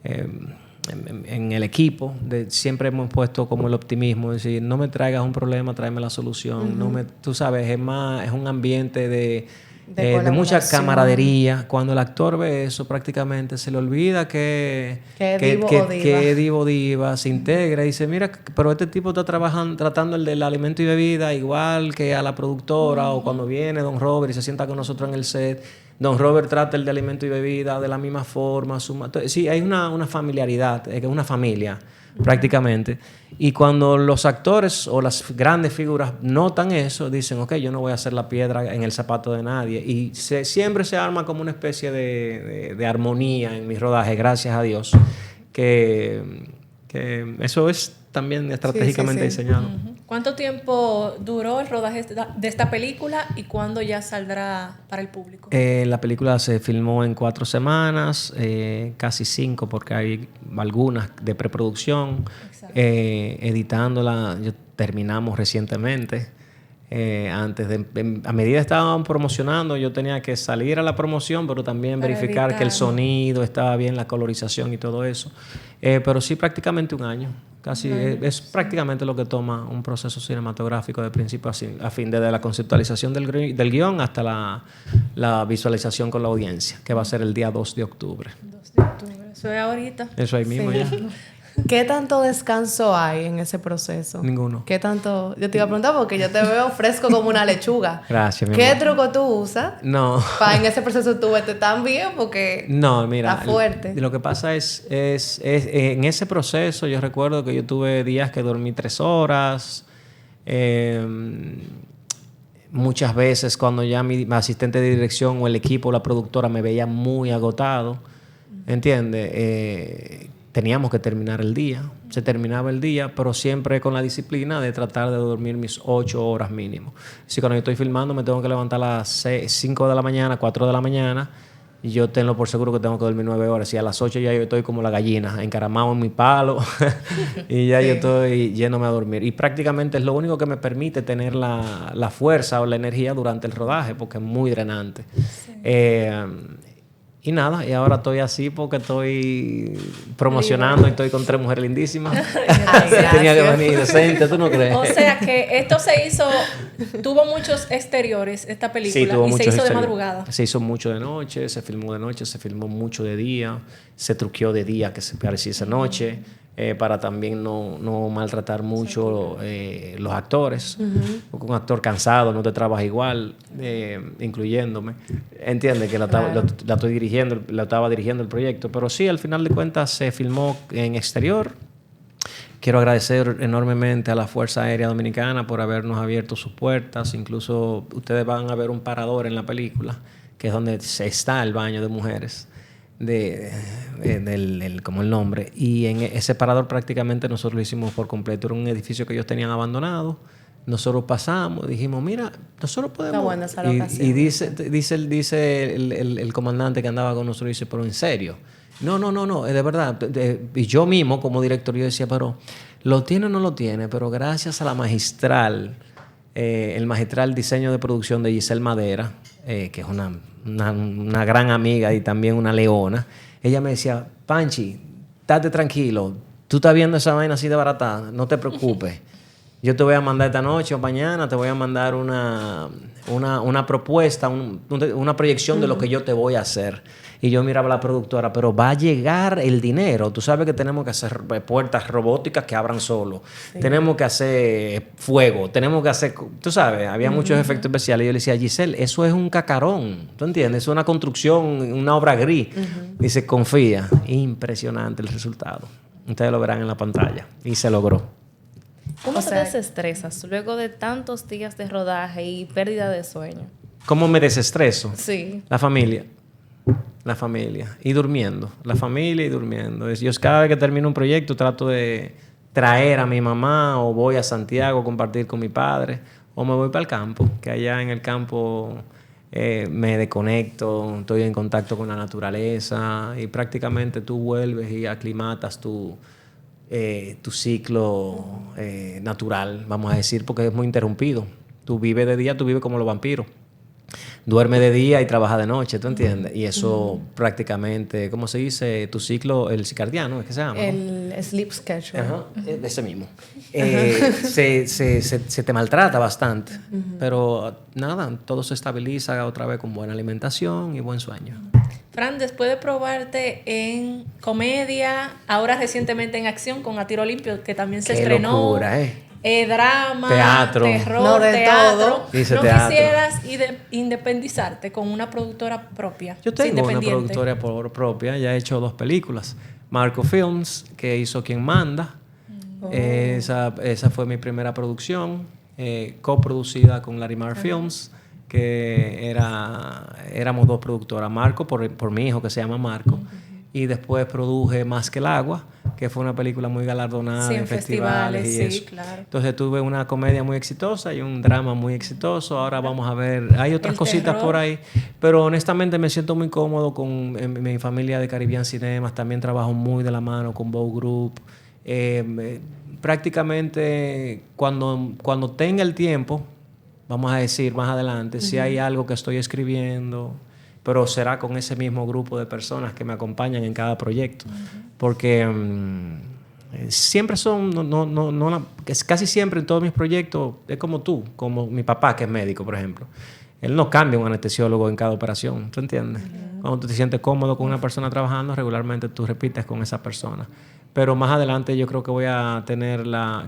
en el equipo siempre hemos puesto como el optimismo, es decir, no me traigas un problema, tráeme la solución. Tú sabes, es un ambiente de mucha colaboración. camaradería. Cuando el actor ve eso, prácticamente se le olvida que divo o diva. que divo o diva, se integra y dice, mira, pero este tipo está tratando el del alimento y bebida igual que a la productora, o cuando viene Don Robert y se sienta con nosotros en el set, Don Robert trata el de alimento y bebida de la misma forma. Sí, hay una familiaridad, es una familia prácticamente. Y cuando los actores o las grandes figuras notan eso, dicen, ok, yo no voy a hacer la piedra en el zapato de nadie. Y siempre se arma como una especie de armonía en mis rodajes, gracias a Dios, que eso es también estratégicamente sí. diseñado. Ujú. ¿Cuánto tiempo duró el rodaje de esta película y cuándo ya saldrá para el público? La película se filmó en 4 semanas, casi 5 porque hay algunas de preproducción. Editándola, terminamos recientemente. A medida que estaban promocionando, yo tenía que salir a la promoción, pero también Para verificar que el editar. sonido estaba bien, la colorización y todo eso. Pero sí, prácticamente un año. Casi es prácticamente lo que toma un proceso cinematográfico de principio a fin, desde la conceptualización del guión hasta la visualización con la audiencia, que va a ser el día 2 de octubre. 2 de octubre. Eso es ahorita. Eso ahí mismo Sí. ya. ¿Qué tanto descanso hay en ese proceso? Ninguno. ¿Qué tanto? Yo te iba a preguntar porque yo te veo fresco como una lechuga. Gracias, mi ¿Qué amor. truco tú usas No. para en ese proceso tú verte tan bien? Porque No, mira, está fuerte. lo que pasa es en ese proceso yo recuerdo que yo tuve días que dormí 3 horas. Muchas veces cuando ya mi asistente de dirección o el equipo o la productora me veía muy agotado, ¿entiendes? Teníamos que terminar el día. Se terminaba el día, pero siempre con la disciplina de tratar de dormir mis 8 horas mínimo. Si cuando yo estoy filmando me tengo que levantar a las 5 de la mañana, 4 de la mañana, y yo tengo por seguro que tengo que dormir 9 horas. Y a las 8 ya yo estoy como la gallina, encaramado en mi palo, y ya yo estoy yéndome a dormir. Y prácticamente es lo único que me permite tener la fuerza o la energía durante el rodaje, porque es muy drenante. Y nada, y ahora estoy así porque estoy promocionando y estoy con 3 mujeres lindísimas. Ay, Tenía que gracias. venir decente, ¿tú no crees? O sea que esto tuvo muchos exteriores, esta película, Sí, tuvo y se muchos hizo de exteriores. madrugada. Se hizo mucho de noche, se filmó mucho de día, se truqueó de día que se pareciese noche, para también no maltratar mucho los actores. Porque un actor cansado no te trabaja igual, incluyéndome. Entiende que la estaba dirigiendo el proyecto, pero sí, al final de cuentas se filmó en exterior. Quiero agradecer enormemente a la Fuerza Aérea Dominicana por habernos abierto sus puertas. Incluso ustedes van a ver un parador en la película, que es donde está el baño de mujeres, como el nombre. Y en ese parador prácticamente nosotros lo hicimos por completo. Era un edificio que ellos tenían abandonado, nosotros pasamos, dijimos, mira, nosotros podemos... Está buena esa y locación. dice el comandante que andaba con nosotros, dice, pero en serio. No, es de verdad. Y yo mismo, como director, yo decía, pero lo tiene o no lo tiene, pero gracias a la magistral, el magistral diseño de producción de Giselle Madera, que es una gran amiga y también una leona, ella me decía, Panchi, estate tranquilo, tú estás viendo esa vaina así de barata, no te preocupes. Yo te voy a mandar esta noche o mañana, te voy a mandar una propuesta, una proyección de lo que yo te voy a hacer. Y yo miraba a la productora, pero va a llegar el dinero. Tú sabes que tenemos que hacer puertas robóticas que abran solo. Sí. Tenemos que hacer fuego. Tenemos que hacer... Tú sabes, había muchos efectos especiales. Y yo le decía, Giselle, eso es un cacarón. ¿Tú entiendes? Es una construcción, una obra gris. Dice, confía. Impresionante el resultado. Ustedes lo verán en la pantalla. Y se logró. ¿Cómo te desestresas luego de tantos días de rodaje y pérdida de sueño? ¿Cómo me desestreso? Sí. La familia. Y durmiendo. La familia y durmiendo. Yo cada vez que termino un proyecto trato de traer a mi mamá o voy a Santiago a compartir con mi padre o me voy para el campo, que allá en el campo me desconecto, estoy en contacto con la naturaleza y prácticamente tú vuelves y aclimatas tu ciclo natural, vamos a decir, porque es muy interrumpido. Tú vives de día, tú vives como los vampiros. Duerme de día y trabaja de noche, ¿tú entiendes? Y eso prácticamente, ¿cómo se dice? Tu ciclo, el circadiano, ¿es que se llama? El sleep schedule. Ajá, ese mismo. Se te maltrata bastante, pero nada, todo se estabiliza otra vez con buena alimentación y buen sueño. Fran, después de probarte en comedia, ahora recientemente en acción con A Tiro Limpio, que también se estrenó. Locura, drama, teatro, terror, no, de teatro. todo. Dice ¿No teatro. quisieras independizarte con una productora propia? Yo tengo una productora propia, ya he hecho 2 películas. Marco Films, que hizo Quien Manda. Esa fue mi primera producción, coproducida con Larimar Films, que éramos 2 productoras. Marco, por mi hijo, que se llama Marco. Y después produje Más que el agua, que fue una película muy galardonada en festivales y eso. Claro. Entonces tuve una comedia muy exitosa y un drama muy exitoso. Ahora vamos a ver, hay otras cositas por ahí, pero honestamente me siento muy cómodo con mi familia de Caribbean Cinemas. También trabajo muy de la mano con Bow Group. Prácticamente cuando tenga el tiempo, vamos a decir más adelante, si hay algo que estoy escribiendo, pero será con ese mismo grupo de personas que me acompañan en cada proyecto. Porque siempre son, casi siempre en todos mis proyectos, es como tú, como mi papá que es médico, por ejemplo. Él no cambia un anestesiólogo en cada operación, ¿tú entiendes? Cuando tú te sientes cómodo con una persona trabajando, regularmente tú repites con esa persona. Pero más adelante yo creo que voy a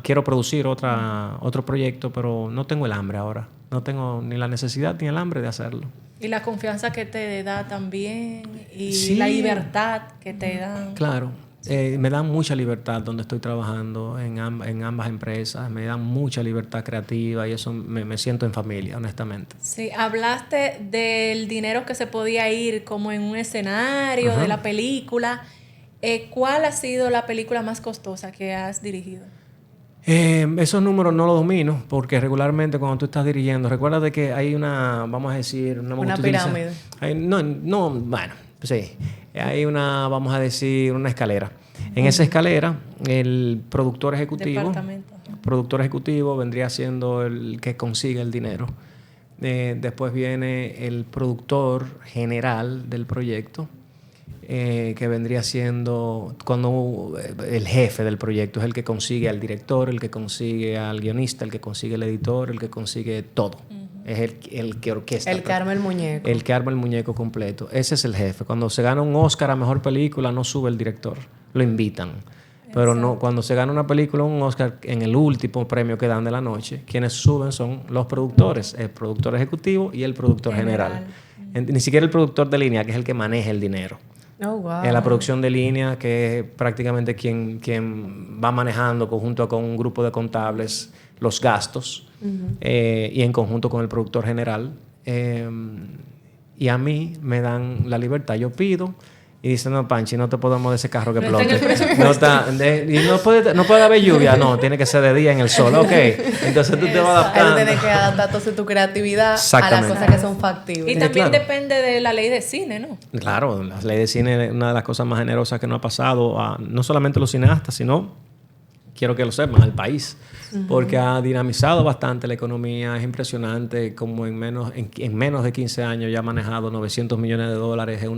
quiero producir otro proyecto, pero no tengo el hambre ahora. No tengo ni la necesidad ni el hambre de hacerlo. Y la confianza que te da también y sí, la libertad que te dan. Claro, me dan mucha libertad donde estoy trabajando en ambas empresas, me dan mucha libertad creativa y eso me siento en familia, honestamente. Sí, hablaste del dinero que se podía ir como en un escenario de la película. ¿Cuál ha sido la película más costosa que has dirigido? Esos números no los domino porque regularmente cuando tú estás dirigiendo, recuérdate que hay vamos a decir... Una pirámide. Bueno, sí. Hay vamos a decir, una escalera. En esa escalera, el productor ejecutivo vendría siendo el que consigue el dinero. Después viene el productor general del proyecto, que vendría siendo cuando el jefe del proyecto es el que consigue al director, el que consigue al guionista, el que consigue el editor, el que consigue todo. Es el que orquesta. El que arma el muñeco. El que arma el muñeco completo. Ese es el jefe. Cuando se gana un Oscar a Mejor Película, no sube el director. Lo invitan. Pero no, cuando se gana una película, un Oscar, en el último premio que dan de la noche, quienes suben son los productores, el productor ejecutivo y el productor general. Ni siquiera el productor de línea, que es el que maneja el dinero. Oh, wow. En la producción de línea, que es prácticamente quien va manejando conjunto con un grupo de contables los gastos y en conjunto con el productor general. Y a mí me dan la libertad. Yo pido Y dice, no, Panchi, no te podemos dar ese carro que explote. No está, y no puede haber lluvia. No, tiene que ser de día en el sol. Ok. Entonces tú te vas adaptando. Él tiene que adaptar entonces tu creatividad a las cosas que son factibles. Y también claro. depende de la ley de cine, ¿no? Claro, la ley de cine es una de las cosas más generosas que nos ha pasado a no solamente los cineastas, sino, quiero que lo sepan, al país. Porque ha dinamizado bastante la economía. Es impresionante como en menos de 15 años ya ha manejado $900 millones. Es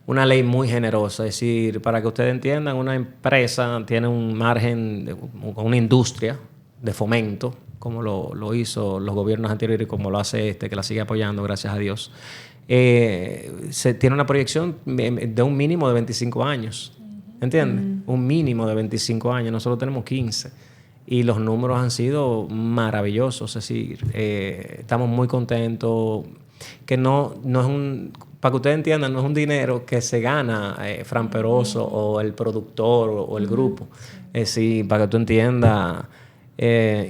una ley muy generosa. Es decir, para que ustedes entiendan, una empresa tiene un margen, una industria de fomento, como lo hizo los gobiernos anteriores y como lo hace que la sigue apoyando, gracias a Dios. Se tiene una proyección de un mínimo de 25 años. ¿Entiendes? Un mínimo de 25 años. Nosotros tenemos 15. Y los números han sido maravillosos. Es decir, estamos muy contentos. Que no es un... Para que ustedes entiendan, no es un dinero que se gana Fran Peroso o el productor o el grupo. Es decir, para que tú entiendas...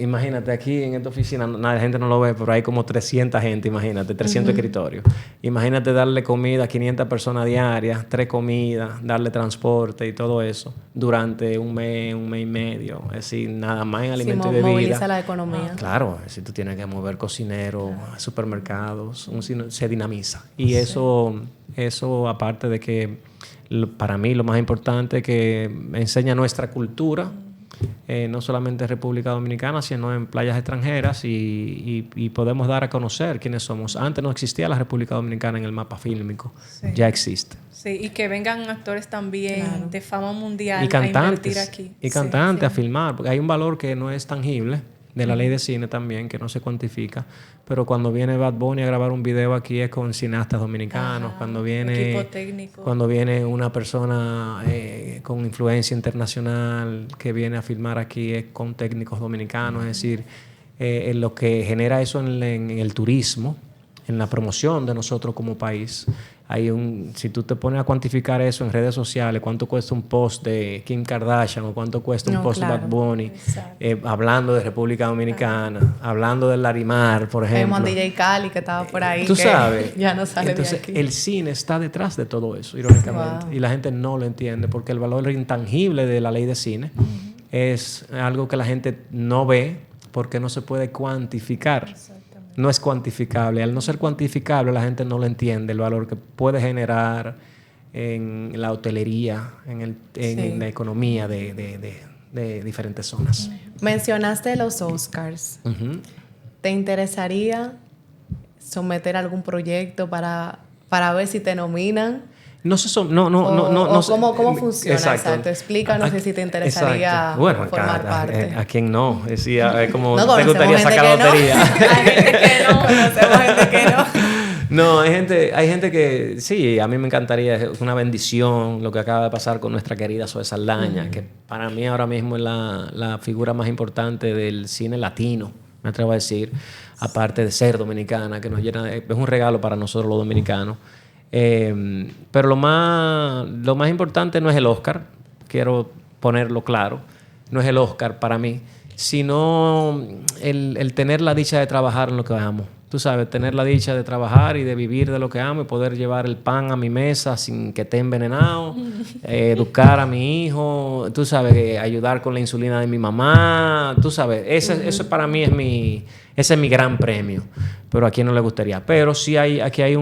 imagínate aquí en esta oficina, la gente no lo ve, pero hay como 300 gente, imagínate, 300 escritorios. Imagínate darle comida a 500 personas diarias, 3 comidas, darle transporte y todo eso durante un mes y medio. Es decir, nada más en alimentos y bebidas. Moviliza la economía. Claro, si tú tienes que mover cocineros, supermercados, se dinamiza. Y eso aparte de que para mí lo más importante es que enseña nuestra cultura. No solamente en República Dominicana, sino en playas extranjeras y podemos dar a conocer quiénes somos. Antes no existía la República Dominicana en el mapa fílmico, ya existe. Sí, y que vengan actores también de fama mundial y cantantes, a invertir aquí. Y cantantes a filmar, porque hay un valor que no es tangible de la ley de cine también, que no se cuantifica, pero cuando viene Bad Bunny a grabar un video aquí es con cineastas dominicanos, cuando viene equipo técnico. Cuando viene una persona con influencia internacional que viene a filmar aquí es con técnicos dominicanos, es decir, lo que genera eso en el turismo, en la promoción de nosotros como país. Si tú te pones a cuantificar eso en redes sociales, cuánto cuesta un post de Kim Kardashian o cuánto cuesta un post de Bad Bunny, hablando de República Dominicana, hablando del Larimar, por ejemplo. Hay DJ Cali que estaba por ahí. Tú sabes. Ya no sale. Entonces, de aquí. el cine está detrás de todo eso, irónicamente. Wow. Y la gente no lo entiende porque el valor intangible de la ley de cine es algo que la gente no ve porque no se puede cuantificar. No es cuantificable. Al no ser cuantificable, la gente no lo entiende, el valor que puede generar en la hotelería, en la economía de diferentes zonas. Mencionaste los Oscars. ¿Te interesaría someter algún proyecto para ver si te nominan? No sé, no. ¿Cómo funciona? Exacto. Explícanos si te interesaría formar parte. ¿A quién no? Decía, como no, te gustaría sacar la lotería. Hay gente que no, conocemos gente que no. No, hay gente que sí, a mí me encantaría, es una bendición lo que acaba de pasar con nuestra querida Zoe Saldaña, que para mí ahora mismo es la figura más importante del cine latino, me atrevo a decir, aparte de ser dominicana, que nos llena es un regalo para nosotros los dominicanos. Pero lo más importante no es el Oscar, quiero ponerlo claro, no es el Oscar para mí, sino el tener la dicha de trabajar en lo que amo. Tú sabes, tener la dicha de trabajar y de vivir de lo que amo y poder llevar el pan a mi mesa sin que esté envenenado, educar a mi hijo, tú sabes, ayudar con la insulina de mi mamá, tú sabes, eso para mí ese es mi gran premio, pero a quién no le gustaría. Pero sí aquí hay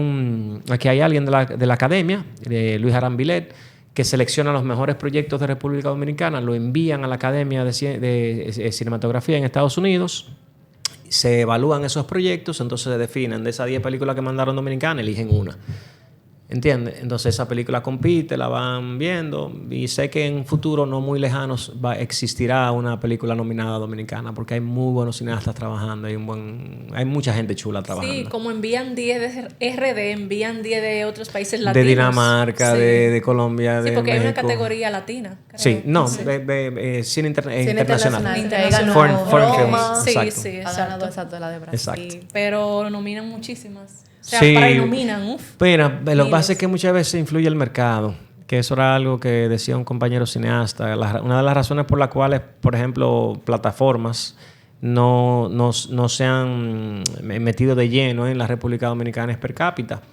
alguien de la academia, Luis Arambilet, que selecciona los mejores proyectos de República Dominicana, lo envían a la Academia de Cinematografía en Estados Unidos, se evalúan esos proyectos, entonces se definen de esas 10 películas que mandaron dominicanas, eligen una. ¿Entiendes? Entonces esa película compite, la van viendo y sé que en un futuro no muy lejano existirá una película nominada dominicana porque hay muy buenos cineastas trabajando, hay mucha gente chula trabajando. Sí, como envían 10 de RD, envían 10 de otros países latinos. De Dinamarca, sí. de Colombia, de porque México. hay una categoría latina. Creo. Sí, no, cine internacional. Foreign films. Sí, ha ganado exacto la de Brasil. Exacto. Pero nominan muchísimas. O sea, sí, para nominan, Mira, lo que pasa es que muchas veces influye el mercado, que eso era algo que decía un compañero cineasta. Una de las razones por las cuales, por ejemplo, plataformas no se han metido de lleno en la República Dominicana es per cápita.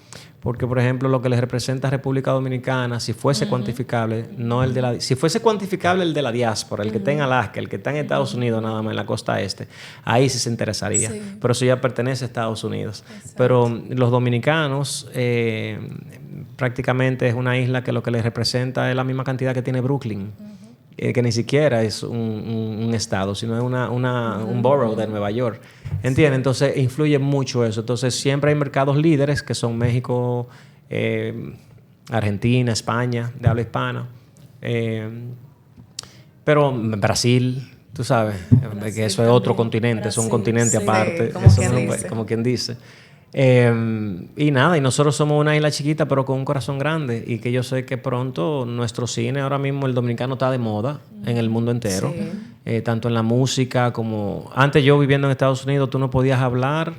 Porque, por ejemplo, lo que les representa a República Dominicana, si fuese cuantificable, no el de la... Si fuese cuantificable el de la diáspora, el que está en Alaska, el que está en Estados Unidos nada más, en la costa este, ahí sí se interesaría. Sí. Pero eso ya pertenece a Estados Unidos. Pero los dominicanos, prácticamente es una isla que lo que les representa es la misma cantidad que tiene Brooklyn. Que ni siquiera es un estado, sino es un borough de Nueva York. ¿Entiendes? Entonces influye mucho eso. Entonces siempre hay mercados líderes que son México, Argentina, España, de habla hispana. Pero Brasil, tú sabes, que eso es otro continente, es un continente sí, aparte. como Eso quien no- dice. como quien dice. Y nada, y nosotros somos una isla chiquita pero con un corazón grande y que yo sé que pronto nuestro cine, ahora mismo el dominicano está de moda en el mundo entero, tanto en la música como... Antes yo viviendo en Estados Unidos tú no podías hablar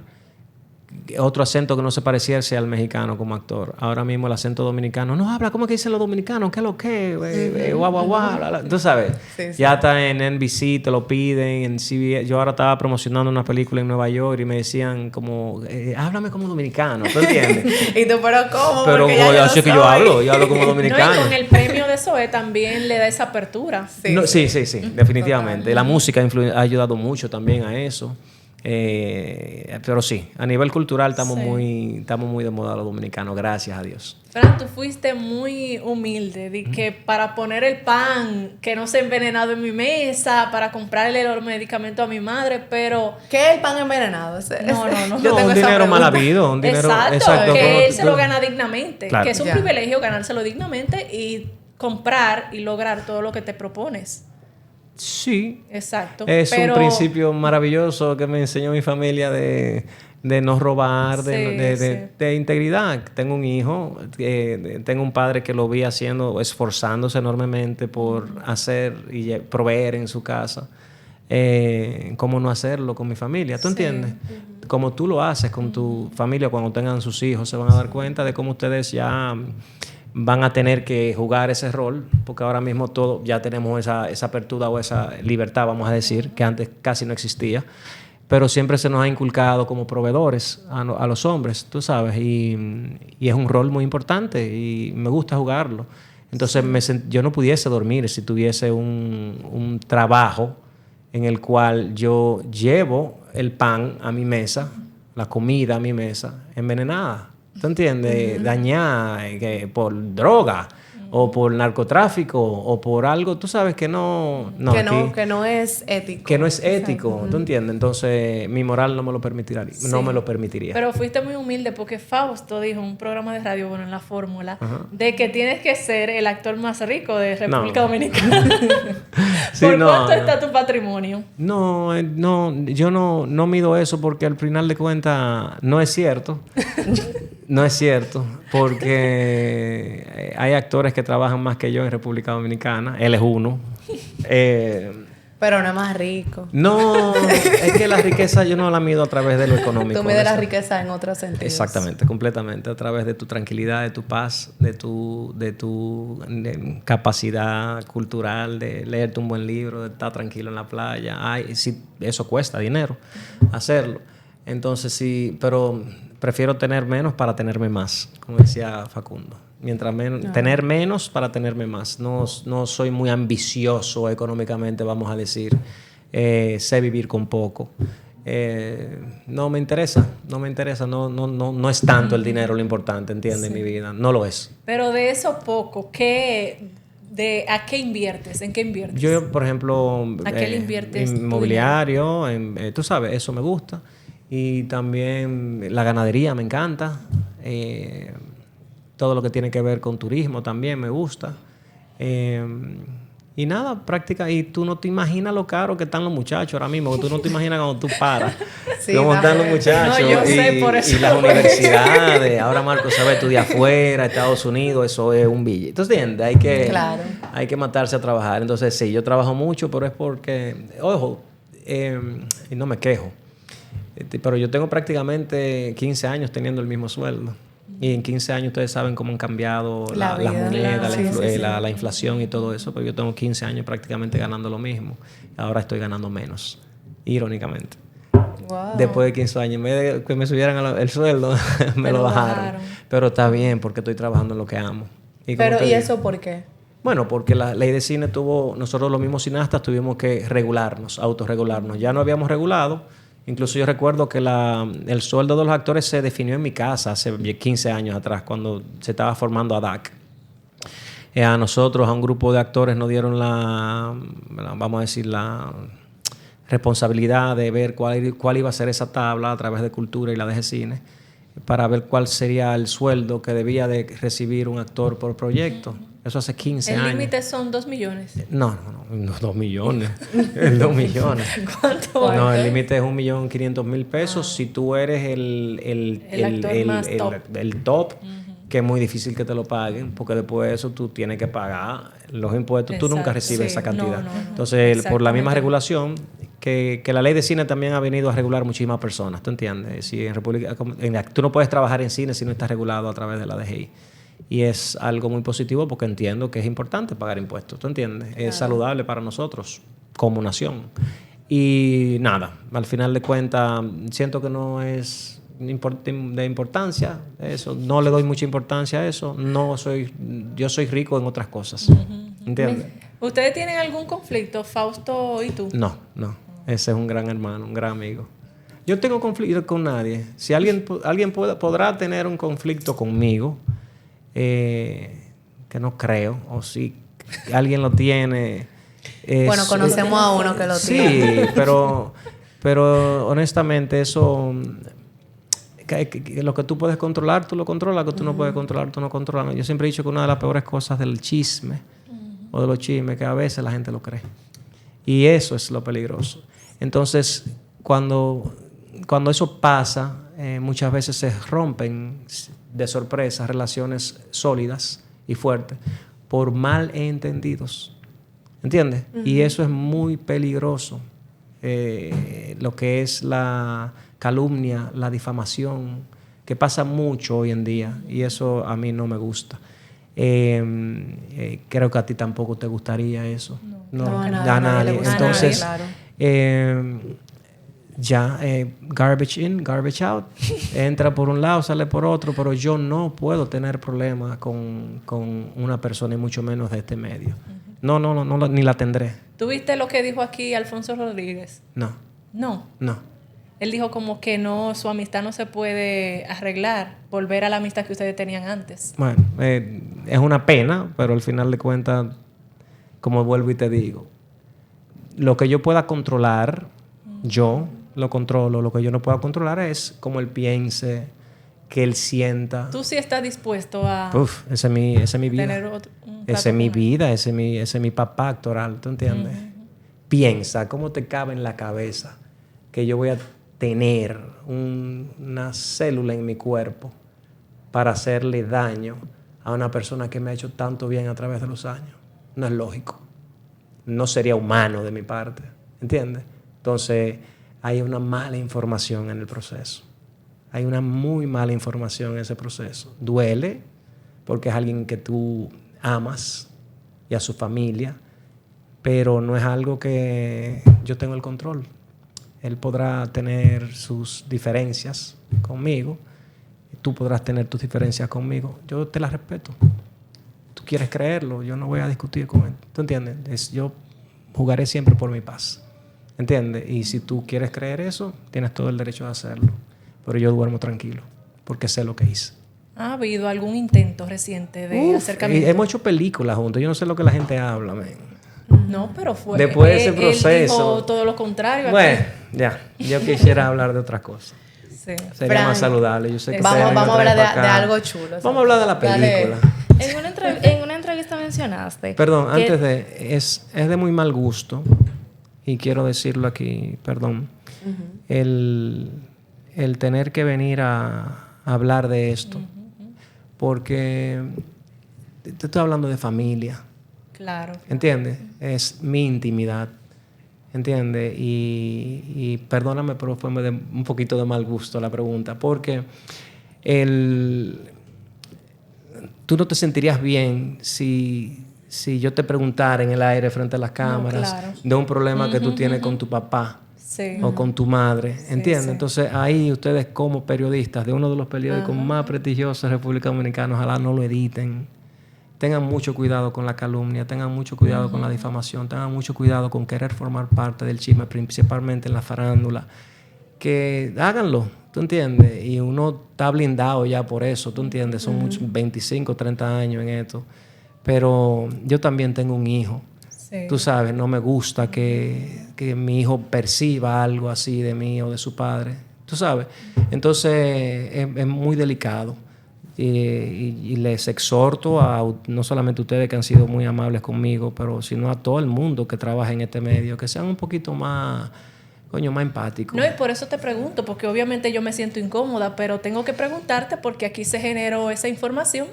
otro acento que no se pareciese al mexicano como actor. Ahora mismo el acento dominicano, no habla, ¿cómo que dicen los dominicanos? ¿Qué es lo que? Guau, guau, guau, bla, bla. Tú sabes, Sí, sí. ya está en NBC, te lo piden, en CBS. Yo ahora estaba promocionando una película en Nueva York y me decían como, háblame como dominicano, ¿tú entiendes? Y tú, pero ¿cómo? Pero Porque ya así lo es que yo hablo como No, y dominicano. con el premio de SOE también le da esa apertura. Sí, No, sí. sí, definitivamente. La música ha ayudado mucho también a eso. Pero sí, a nivel cultural estamos Sí. muy de moda los dominicanos, gracias a Dios. Fran, tú fuiste muy humilde, de que para poner el pan que no se ha envenenado en mi mesa, para comprarle los medicamentos a mi madre, pero... ¿Qué es el pan envenenado? No. No, Yo tengo un esa dinero pregunta. mal habido, un dinero... Exacto, que como él tú- se lo gana dignamente, Claro. que es un Ya. privilegio ganárselo dignamente y comprar y lograr todo lo que te propones. Sí, Exacto. es pero... un principio maravilloso que me enseñó mi familia de no robar, de integridad. Tengo un hijo, tengo un padre que lo vi haciendo, esforzándose enormemente por hacer y proveer en su casa. ¿Cómo no hacerlo con mi familia? ¿Tú entiendes? Como tú lo haces con tu familia cuando tengan sus hijos, se van a dar cuenta de cómo ustedes ya van a tener que jugar ese rol, porque ahora mismo todo ya tenemos esa apertura o esa libertad, vamos a decir, que antes casi no existía, pero siempre se nos ha inculcado como proveedores a los hombres, tú sabes, y es un rol muy importante y me gusta jugarlo. Entonces yo no pudiese dormir si tuviese un trabajo en el cual yo llevo el pan a mi mesa, la comida a mi mesa, envenenada. ¿Tú entiendes? Dañada por droga o por narcotráfico o por algo, tú sabes que no Que no es ético. que no es ético, ¿tú entiendes? Entonces mi moral no me lo permitiría, no me lo permitiría. Pero fuiste muy humilde porque Fausto dijo en un programa de radio, bueno, en La Fórmula, de que tienes que ser el actor más rico de República No. Dominicana. Sí, ¿Por no, cuánto no. está tu patrimonio? No, yo no mido eso porque al final de cuentas no es cierto. No es cierto, porque hay actores que trabajan más que yo en República Dominicana. Él es uno. Pero no es más rico. No, es que la riqueza yo no la mido a través de lo económico. Tú mides la eso. riqueza en otros sentidos. Exactamente, completamente. A través de tu tranquilidad, de tu paz, de tu capacidad cultural, de leerte un buen libro, de estar tranquilo en la playa. Ay, sí, eso cuesta dinero hacerlo. Entonces sí, pero prefiero tener menos para tenerme más, como decía Facundo. Mientras menos, tener menos para tenerme más. No soy muy ambicioso económicamente, vamos a decir. Sé vivir con poco. No me interesa. No es tanto el dinero lo importante, ¿entiendes? En mi vida. No lo es. Pero de eso poco, ¿a qué inviertes? ¿En qué inviertes? Yo, por ejemplo, ¿A qué le inviertes tu inmobiliario, tú sabes, eso me gusta. Y también la ganadería me encanta. Todo lo que tiene que ver con turismo también me gusta. Y nada, práctica. Y tú no te imaginas lo caro que están los muchachos ahora mismo. Tú no te imaginas cuando tú paras. Sí, cómo están los también. muchachos. No, yo sé, por eso. Y las universidades. Ahora Marco se va a estudiar afuera, Estados Unidos. Eso es un billete. Entonces, ¿entiendes? Claro. Hay que matarse a trabajar. Entonces, sí, yo trabajo mucho, pero es porque... Ojo, y no me quejo. Pero yo tengo prácticamente 15 años teniendo el mismo sueldo. Y en 15 años ustedes saben cómo han cambiado La las vida, monedas, claro. la inflación y todo eso. Pero yo tengo 15 años prácticamente ganando lo mismo. Ahora estoy ganando menos, irónicamente. Wow. Después de 15 años, en vez de que me subieran el sueldo, me Te lo lo bajaron. bajaron. Pero está bien porque estoy trabajando en lo que amo. Y como Pero, te ¿y digo, eso por qué? bueno, porque la ley de cine nosotros los mismos cineastas tuvimos que regularnos, autorregularnos. Ya no habíamos regulado. Incluso yo recuerdo que el sueldo de los actores se definió en mi casa hace 15 años atrás, cuando se estaba formando ADAC. A nosotros, a un grupo de actores, nos dieron vamos a decir, la responsabilidad de ver cuál iba a ser esa tabla a través de Cultura y la DG Cine, para ver cuál sería el sueldo que debía de recibir un actor por proyecto. Eso hace 15 años. El límite son 2 millones. No, 2 millones. 2 millones. ¿Cuánto? No, el límite es 1.500.000 pesos si tú eres el actor más top. el top, que es muy difícil que te lo paguen, porque después de eso tú tienes que pagar los impuestos. Tú nunca Exacto, recibes sí. esa cantidad. No. Entonces, por la misma Exactamente. regulación, que la ley de cine también ha venido a regular muchísimas personas, ¿tú entiendes? Si tú no puedes trabajar en cine si no estás regulado a través de la DGI. Y es algo muy positivo porque entiendo que es importante pagar impuestos, ¿tú entiendes? Es saludable para nosotros como nación. Y nada, al final de cuentas, siento que no es de importancia eso. No le doy mucha importancia a eso. Yo soy rico en otras cosas. ¿Entiendes? ¿Ustedes tienen algún conflicto, Fausto y tú? No. Ese es un gran hermano, un gran amigo. Yo tengo conflicto con nadie. Si alguien podrá tener un conflicto conmigo, que no creo, o si alguien lo tiene. Bueno, conocemos a uno que lo tiene. Sí, pero honestamente eso, que lo que tú puedes controlar, tú lo controlas, lo que tú no puedes controlar, tú no controlas. Yo siempre he dicho que una de las peores cosas del chisme o de los chismes, que a veces la gente lo cree. Y eso es lo peligroso. Entonces, cuando eso pasa, muchas veces se rompen de sorpresa relaciones sólidas y fuertes por malentendidos. ¿Entiendes? Y eso es muy peligroso. Lo que es la calumnia, la difamación, que pasa mucho hoy en día, y eso a mí no me gusta. Creo que a ti tampoco te gustaría eso. No, a a nadie le gusta. Entonces, Claro. Garbage in, garbage out. Entra por un lado, sale por otro, pero yo no puedo tener problemas con una persona y mucho menos de este medio. No, ni la tendré. ¿Tú viste lo que dijo aquí Alfonso Rodríguez? No. No. Él dijo como que no, su amistad no se puede arreglar, volver a la amistad que ustedes tenían antes. Bueno, es una pena, pero al final de cuentas, como vuelvo y te digo, lo que yo pueda controlar, yo lo controlo. Lo que yo no pueda controlar es cómo él piense, que él sienta. ¿Tú sí estás dispuesto a Esa es mi vida. tener un trato Esa es mi con él? vida, ese es mi papá actoral, ¿tú entiendes? Piensa, ¿cómo te cabe en la cabeza que yo voy a tener una célula en mi cuerpo para hacerle daño a una persona que me ha hecho tanto bien a través de los años? No es lógico. No sería humano de mi parte, ¿entiendes? Entonces, hay una mala información en el proceso. Hay una muy mala información en ese proceso. Duele porque es alguien que tú amas y a su familia, pero no es algo que yo tengo el control. Él podrá tener sus diferencias conmigo, tú podrás tener tus diferencias conmigo. Yo te las respeto. Tú quieres creerlo, yo no voy a discutir con él. ¿Tú entiendes? Yo jugaré siempre por mi paz. ¿Entiendes? Y si tú quieres creer eso, tienes todo el derecho de hacerlo. Pero yo duermo tranquilo, porque sé lo que hice. ¿Ha habido algún intento reciente de acercamiento? Hemos hecho películas juntos. Yo no sé lo que la gente habla, man. No, pero fue. Después de ese Él proceso. dijo todo lo contrario. Bueno, ya. Yo quisiera hablar de otra cosa. Sí. Sería Fran, más saludable. Yo sé que vamos ustedes a me hablar traen para de acá. algo chulo. Vamos a hablar de la Dale. película. En una entrevista mencionaste. Perdón, que- antes de... Es de muy mal gusto, y quiero decirlo aquí, perdón, el tener que venir a hablar de esto, porque te estoy hablando de familia, Claro. ¿entiendes? Es mi intimidad, ¿entiendes? Y perdóname, pero fue un poquito de mal gusto la pregunta, porque tú no te sentirías bien si yo te preguntara en el aire frente a las cámaras claro. de un problema que tú tienes con tu papá Sí. o con tu madre, ¿entiendes? sí. Entonces ahí ustedes como periodistas de uno de los periódicos más prestigiosos de República Dominicana, ojalá no lo editen. Tengan mucho cuidado con la calumnia, tengan mucho cuidado con la difamación, tengan mucho cuidado con querer formar parte del chisme, principalmente en la farándula. Que háganlo, ¿tú entiendes? Y uno está blindado ya por eso, ¿tú entiendes? Son muchos, 25, 30 años en esto. Pero yo también tengo un hijo. Sí. Tú sabes, no me gusta que mi hijo perciba algo así de mí o de su padre. Tú sabes. Entonces es muy delicado. Y les exhorto a no solamente ustedes que han sido muy amables conmigo, pero sino a todo el mundo que trabaja en este medio, que sean un poquito más, más empáticos. No, y por eso te pregunto, porque obviamente yo me siento incómoda, pero tengo que preguntarte porque aquí se generó esa información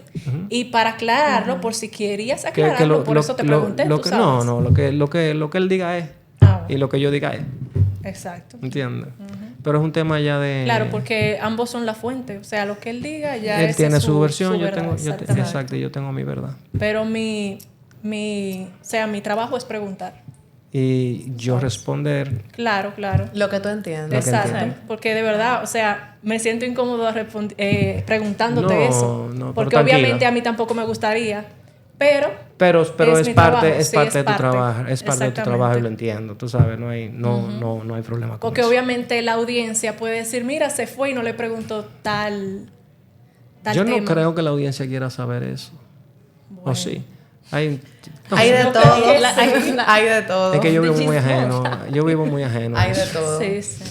y para aclararlo, por si querías aclararlo, por eso te pregunté, ¿tú sabes? No, lo que él diga es, Bueno. y lo que yo diga es. Exacto. ¿Entiendes? Pero es un tema ya de... Claro, porque ambos son la fuente. O sea, lo que él diga ya él esa tiene es su versión, su yo verdad, tengo... exactamente. exacto, yo tengo mi verdad. Pero mi trabajo es preguntar. Y yo responder... Claro, claro. Lo que tú entiendes. Exacto. entiendo. Porque de verdad, o sea, me siento incómodo preguntándote No, eso. no, pero porque tranquila. obviamente a mí tampoco me gustaría. Pero es mi parte, trabajo, es sí, parte es de tu trabajo, es parte de tu Exactamente. trabajo y lo entiendo, tú sabes, no hay problema con Porque eso. obviamente la audiencia puede decir, mira, se fue y no le preguntó tal Yo no tema. creo que la audiencia quiera saber eso. ¿O sí? Hay Hay de Yo todo. creo que Hay de todo. Es que yo vivo muy ajeno. Yo vivo muy ajeno. Hay de todo. Sí, sí.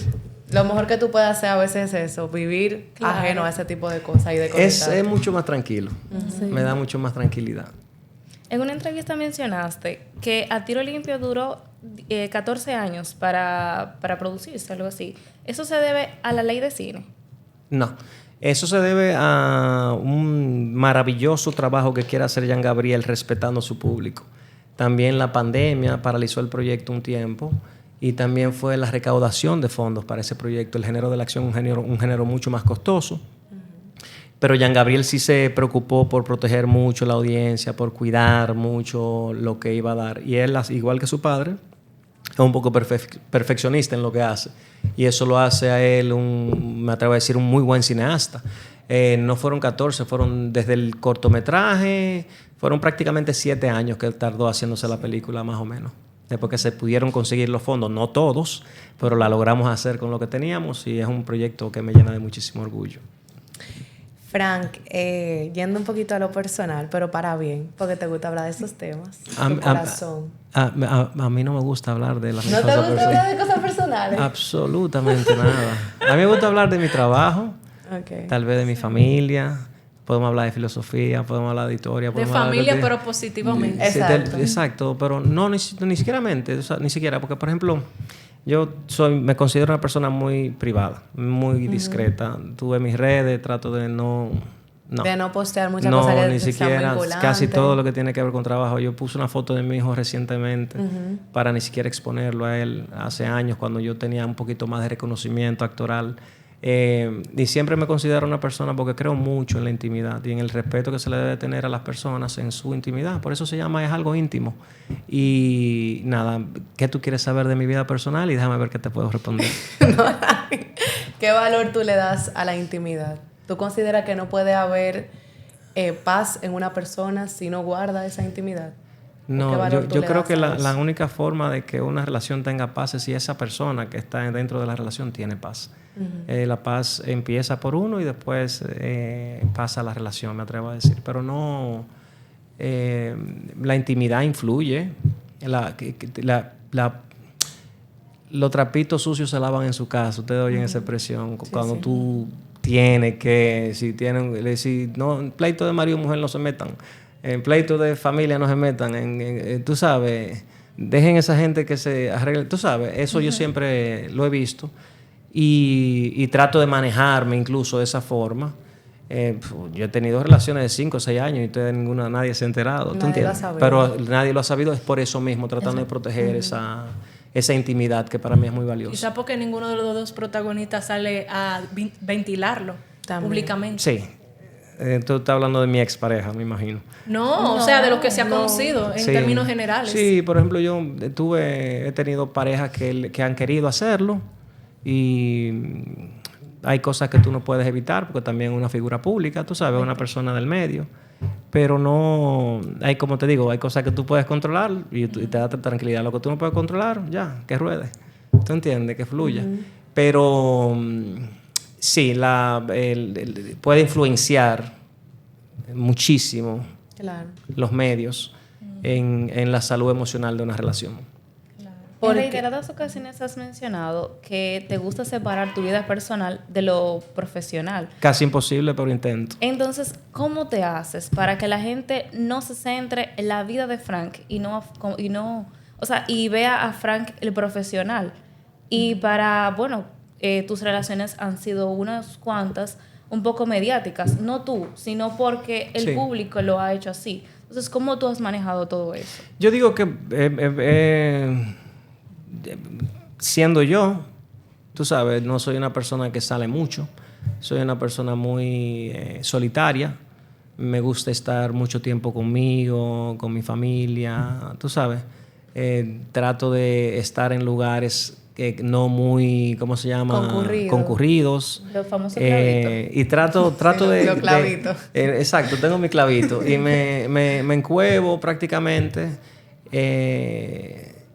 Lo mejor que tú puedes hacer a veces es eso, vivir Claro. ajeno a ese tipo de cosas y de Es conectarte. mucho más tranquilo. Me da mucho más tranquilidad. En una entrevista mencionaste que A Tiro Limpio duró 14 años para producirse, algo así. ¿Eso se debe a la ley de cine? No. Eso se debe a un maravilloso trabajo que quiere hacer Jean Gabriel respetando a su público. También la pandemia paralizó el proyecto un tiempo y también fue la recaudación de fondos para ese proyecto. El género de la acción es un género mucho más costoso. Pero Jean Gabriel sí se preocupó por proteger mucho la audiencia, por cuidar mucho lo que iba a dar. Y él, igual que su padre, es un poco perfeccionista en lo que hace. Y eso lo hace a él, me atrevo a decir, un muy buen cineasta. No fueron 14, fueron desde el cortometraje, fueron prácticamente 7 años que él tardó haciéndose la película, más o menos. Después que se pudieron conseguir los fondos, no todos, pero la logramos hacer con lo que teníamos y es un proyecto que me llena de muchísimo orgullo. Frank, yendo un poquito a lo personal, pero para bien, porque te gusta hablar de esos temas. A Tu corazón. mí no me gusta hablar de las ¿No te cosas gusta personales. hablar de cosas personales? Absolutamente nada. A mí me gusta hablar de mi trabajo, Ok. tal vez de mi familia. Podemos hablar de filosofía, podemos hablar de historia. De podemos hablar familia, pero positivamente. Sí, Exacto. exacto, pero no ni siquiera mente, o sea, ni siquiera, porque por ejemplo, me considero una persona muy privada, muy discreta. Tuve mis redes, trato de no. De no postear muchas cosas que ni sean siquiera, vinculantes. casi todo lo que tiene que ver con trabajo. Yo puse una foto de mi hijo recientemente para ni siquiera exponerlo a él hace años, cuando yo tenía un poquito más de reconocimiento actoral. Y siempre me considero una persona porque creo mucho en la intimidad y en el respeto que se le debe tener a las personas en su intimidad. Por eso se llama, es algo íntimo. Y nada, ¿qué tú quieres saber de mi vida personal? Y déjame ver qué te puedo responder. ¿Qué valor tú le das a la intimidad? ¿Tú consideras que no puede haber paz en una persona si no guarda esa intimidad? No, yo creo que la única forma de que una relación tenga paz es si esa persona que está dentro de la relación tiene paz. La paz empieza por uno y después pasa a la relación, me atrevo a decir. Pero no... la intimidad influye. Los trapitos sucios se lavan en su casa. Ustedes oyen esa expresión. Sí, Cuando sí. tú tienes que... Si no, en pleito de marido y mujer no se metan. En pleito de familia no se metan. Tú sabes, dejen esa gente que se arregle. Tú sabes, eso yo siempre lo he visto. Y trato de manejarme incluso de esa forma. Yo he tenido relaciones de 5 o 6 años y nadie se ha enterado. ¿Tú Nadie lo ha entiendes? sabido. Pero nadie lo ha sabido, es por eso mismo, tratando de proteger esa intimidad que para mí es muy valiosa. Quizá porque ninguno de los dos protagonistas sale a ventilarlo También. públicamente. Sí. Tú estás hablando de mi expareja, me imagino. No, o sea, de lo que se ha conocido en Sí. términos generales. Sí, por ejemplo, yo he tenido parejas que han querido hacerlo y hay cosas que tú no puedes evitar porque también es una figura pública, tú sabes, una persona del medio. Pero no, hay, como te digo, hay cosas que tú puedes controlar y te da tranquilidad. Lo que tú no puedes controlar, ya, que ruede. ¿Tú entiendes? Que fluya. Pero sí, puede influenciar muchísimo Claro. los medios en la salud emocional de una relación. En reiteradas ocasiones has mencionado que te gusta separar tu vida personal de lo profesional. Casi imposible, pero intento. Entonces, ¿cómo te haces para que la gente no se centre en la vida de Frank y vea a Frank el profesional? Y tus relaciones han sido unas cuantas un poco mediáticas, no tú, sino porque el Sí. público lo ha hecho así. Entonces, ¿cómo tú has manejado todo eso? Yo digo que siendo yo, tú sabes, no soy una persona que sale mucho. Soy una persona muy solitaria. Me gusta estar mucho tiempo conmigo, con mi familia, tú sabes. Trato de estar en lugares no muy, ¿cómo se llama? Concurridos. Los famosos clavitos. Y trato de... Los clavitos. Exacto, tengo mi clavito. Y me encuevo prácticamente.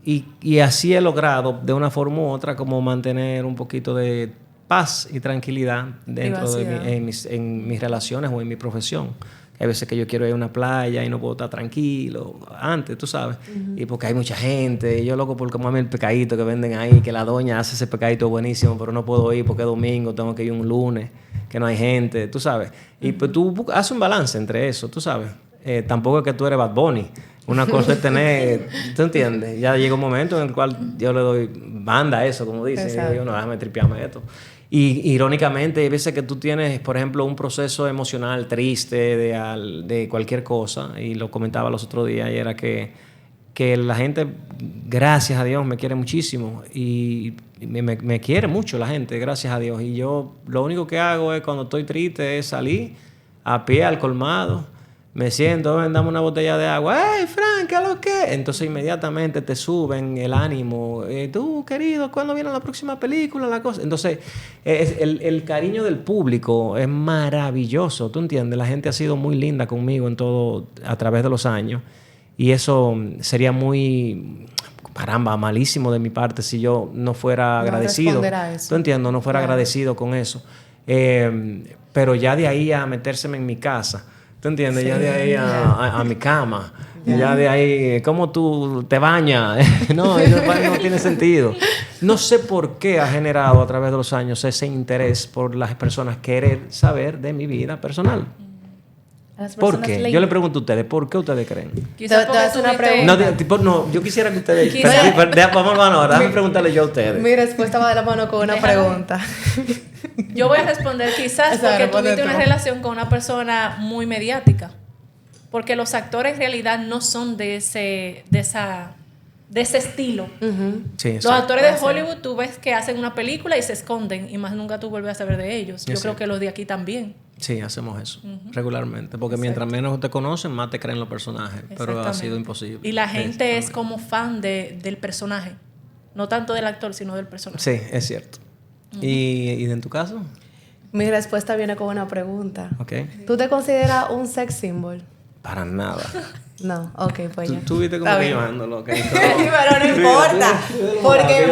Y así he logrado, de una forma u otra, como mantener un poquito de paz y tranquilidad dentro de en mis relaciones o en mi profesión. Hay veces que yo quiero ir a una playa y no puedo estar tranquilo. Antes, tú sabes. Y porque hay mucha gente. Y yo loco por comerme el pecadito que venden ahí, que la doña hace ese pecadito buenísimo, pero no puedo ir porque es domingo, tengo que ir un lunes, que no hay gente, tú sabes. Y pues tú haces un balance entre eso, tú sabes. Tampoco es que tú eres Bad Bunny. Una cosa es tener, ¿tú entiendes? Ya llega un momento en el cual yo le doy banda a eso, como dicen. Y digo, yo no, déjame tripearme esto. Y irónicamente, hay veces que tú tienes, por ejemplo, un proceso emocional triste de cualquier cosa, y lo comentaba los otros días, y era que la gente, gracias a Dios, me quiere muchísimo. Y me quiere mucho la gente, gracias a Dios. Y yo lo único que hago es, cuando estoy triste, es salir a pie al colmado. Me siento, ven, dame una botella de agua. ¡Hey, Frank, qué es lo que! Entonces inmediatamente te suben el ánimo. Tú, querido, ¿cuándo viene la próxima película? La cosa. Entonces, el cariño del público es maravilloso. ¿Tú entiendes? La gente ha sido muy linda conmigo en todo, a través de los años. Y eso sería muy, caramba, malísimo de mi parte si yo no fuera agradecido. A eso. ¿Tú entiendes? No fuera agradecido con eso. Pero ya de ahí a metérseme en mi casa. ¿Tú entiendes? Sí, ya de ahí a mi cama. Ya de ahí, ¿cómo tú te bañas? No, eso no tiene sentido. No sé por qué ha generado a través de los años ese interés por las personas querer saber de mi vida personal. ¿Por qué? Yo le pregunto a ustedes, ¿por qué ustedes creen? Quizás te hace una pregunta. No, yo quisiera que ustedes... Vamos ahora, déjame preguntarle yo a ustedes. Mi respuesta va de la mano con una pregunta. Yo voy a responder quizás porque tuviste una relación con una persona muy mediática. Porque los actores en realidad no son de ese estilo. Sí, los actores de Hollywood, tú ves que hacen una película y se esconden y más nunca tú vuelves a saber de ellos. Yo creo que los de aquí también. Sí, hacemos eso regularmente. Porque mientras menos te conocen, más te creen los personajes. Pero ha sido imposible. Y la gente es como fan del personaje. No tanto del actor, sino del personaje. Sí, es cierto. ¿Y en tu caso? Mi respuesta viene con una pregunta. Okay. ¿Tú te consideras un sex symbol? Para nada. No, ok, pues ya. Tú viste cómo me llevando lo que pero no importa. Porque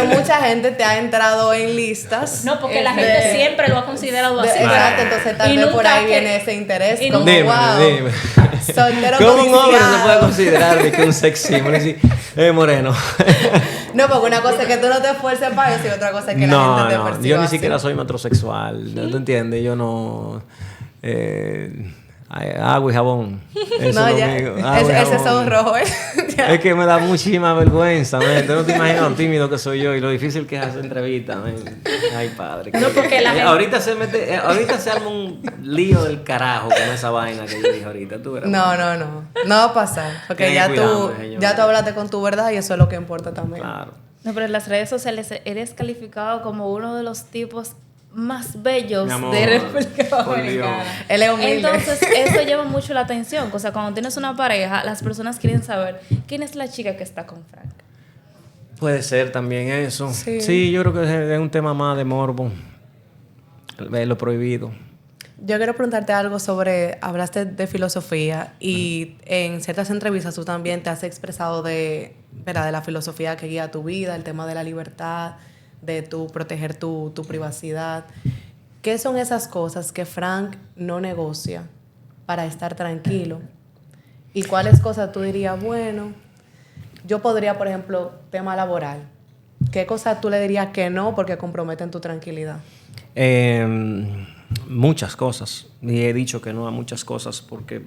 mucha gente te ha entrado en listas. No, porque la gente siempre lo ha considerado así. Exacto, entonces tal vez por ahí viene ese interés. Como, dime. Soltero ¿Cómo un hombre codiciado. se puede considerar de que un sex symbol? Moreno. No, porque una cosa es que tú no te esfuerces para eso y otra cosa es que la gente te perciba yo ni así. siquiera soy metrosexual. ¿No te entiendes? Yo no... agua y jabón. Eso No, es ya. lo mío. Agua y Ese jabón. son rojo, ¿eh? Es que me da muchísima vergüenza, man. Tú no te imaginas lo tímido que soy yo y lo difícil que es hacer entrevistas, man. Ay, padre. No, porque la gente... Ahorita se arma un lío del carajo con esa vaina que yo dije ahorita. ¿Tú verás? No. No va a pasar. Porque Tienes que cuidarme, ya tú hablaste con tu verdad y eso es lo que importa también. Claro. No, pero en las redes sociales eres calificado como uno de los tipos más bellos Mi amor, de República por Dominicana. Dios. Él es humilde. Entonces, eso llama mucho la atención. O sea, cuando tienes una pareja, las personas quieren saber quién es la chica que está con Frank. Puede ser también eso. Sí. Sí, yo creo que es un tema más de morbo. Lo prohibido. Yo quiero preguntarte algo sobre, hablaste de filosofía y en ciertas entrevistas tú también te has expresado de, ¿verdad?, de la filosofía que guía tu vida, el tema de la libertad, de tu proteger tu privacidad. ¿Qué son esas cosas que Frank no negocia para estar tranquilo? ¿Y cuáles cosas tú dirías, bueno, yo podría, por ejemplo, tema laboral? ¿Qué cosas tú le dirías que no porque comprometen tu tranquilidad? Muchas cosas. Y he dicho que no a muchas cosas porque,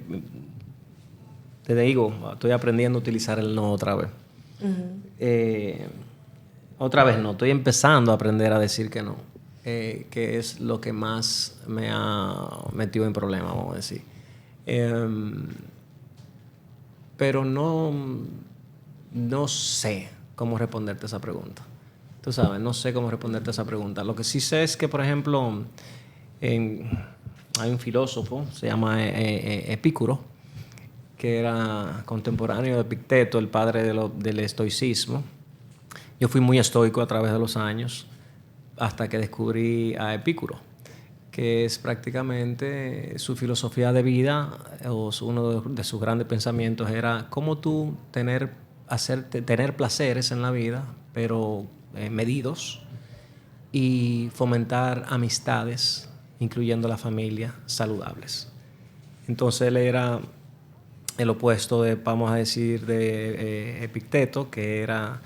te digo, estoy aprendiendo a utilizar el no otra vez. Otra vez no, estoy empezando a aprender a decir que no. Que es lo que más me ha metido en problemas, vamos a decir. Pero no sé cómo responderte esa pregunta. Tú sabes, no sé cómo responderte esa pregunta. Lo que sí sé es que, por ejemplo, hay un filósofo, se llama Epicuro, que era contemporáneo de Epicteto, el padre del estoicismo. Yo fui muy estoico a través de los años, hasta que descubrí a Epicuro, que es prácticamente su filosofía de vida, o uno de sus grandes pensamientos era cómo tú tener placeres en la vida, pero medidos, y fomentar amistades, incluyendo la familia, saludables. Entonces él era el opuesto de, vamos a decir, de Epicteto, que era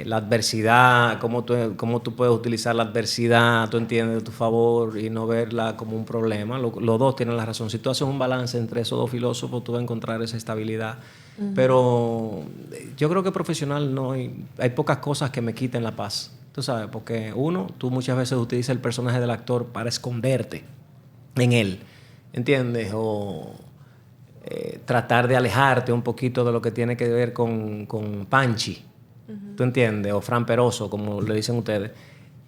la adversidad, cómo tú puedes utilizar la adversidad, tú entiendes, de tu favor y no verla como un problema. Los dos tienen la razón. Si tú haces un balance entre esos dos filósofos, tú vas a encontrar esa estabilidad. Pero yo creo que profesional no hay pocas cosas que me quiten la paz. Tú sabes, porque tú muchas veces utilizas el personaje del actor para esconderte en él, ¿entiendes? O tratar de alejarte un poquito de lo que tiene que ver con Panchi. ¿Tú entiendes? O Fran Peroso, como le dicen ustedes.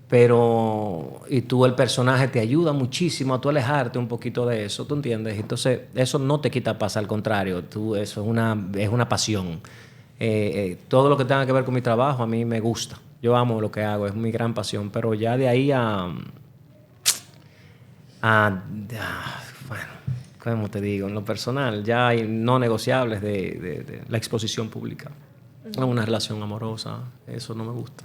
Pero, y tú, el personaje te ayuda muchísimo a tú alejarte un poquito de eso, ¿tú entiendes? Entonces, eso no te quita paz, al contrario, eso es una pasión. Todo lo que tenga que ver con mi trabajo, a mí me gusta. Yo amo lo que hago, es mi gran pasión. Pero ya de ahí bueno, ¿cómo te digo? En lo personal, ya hay no negociables de la exposición pública. Una relación amorosa, eso no me gusta.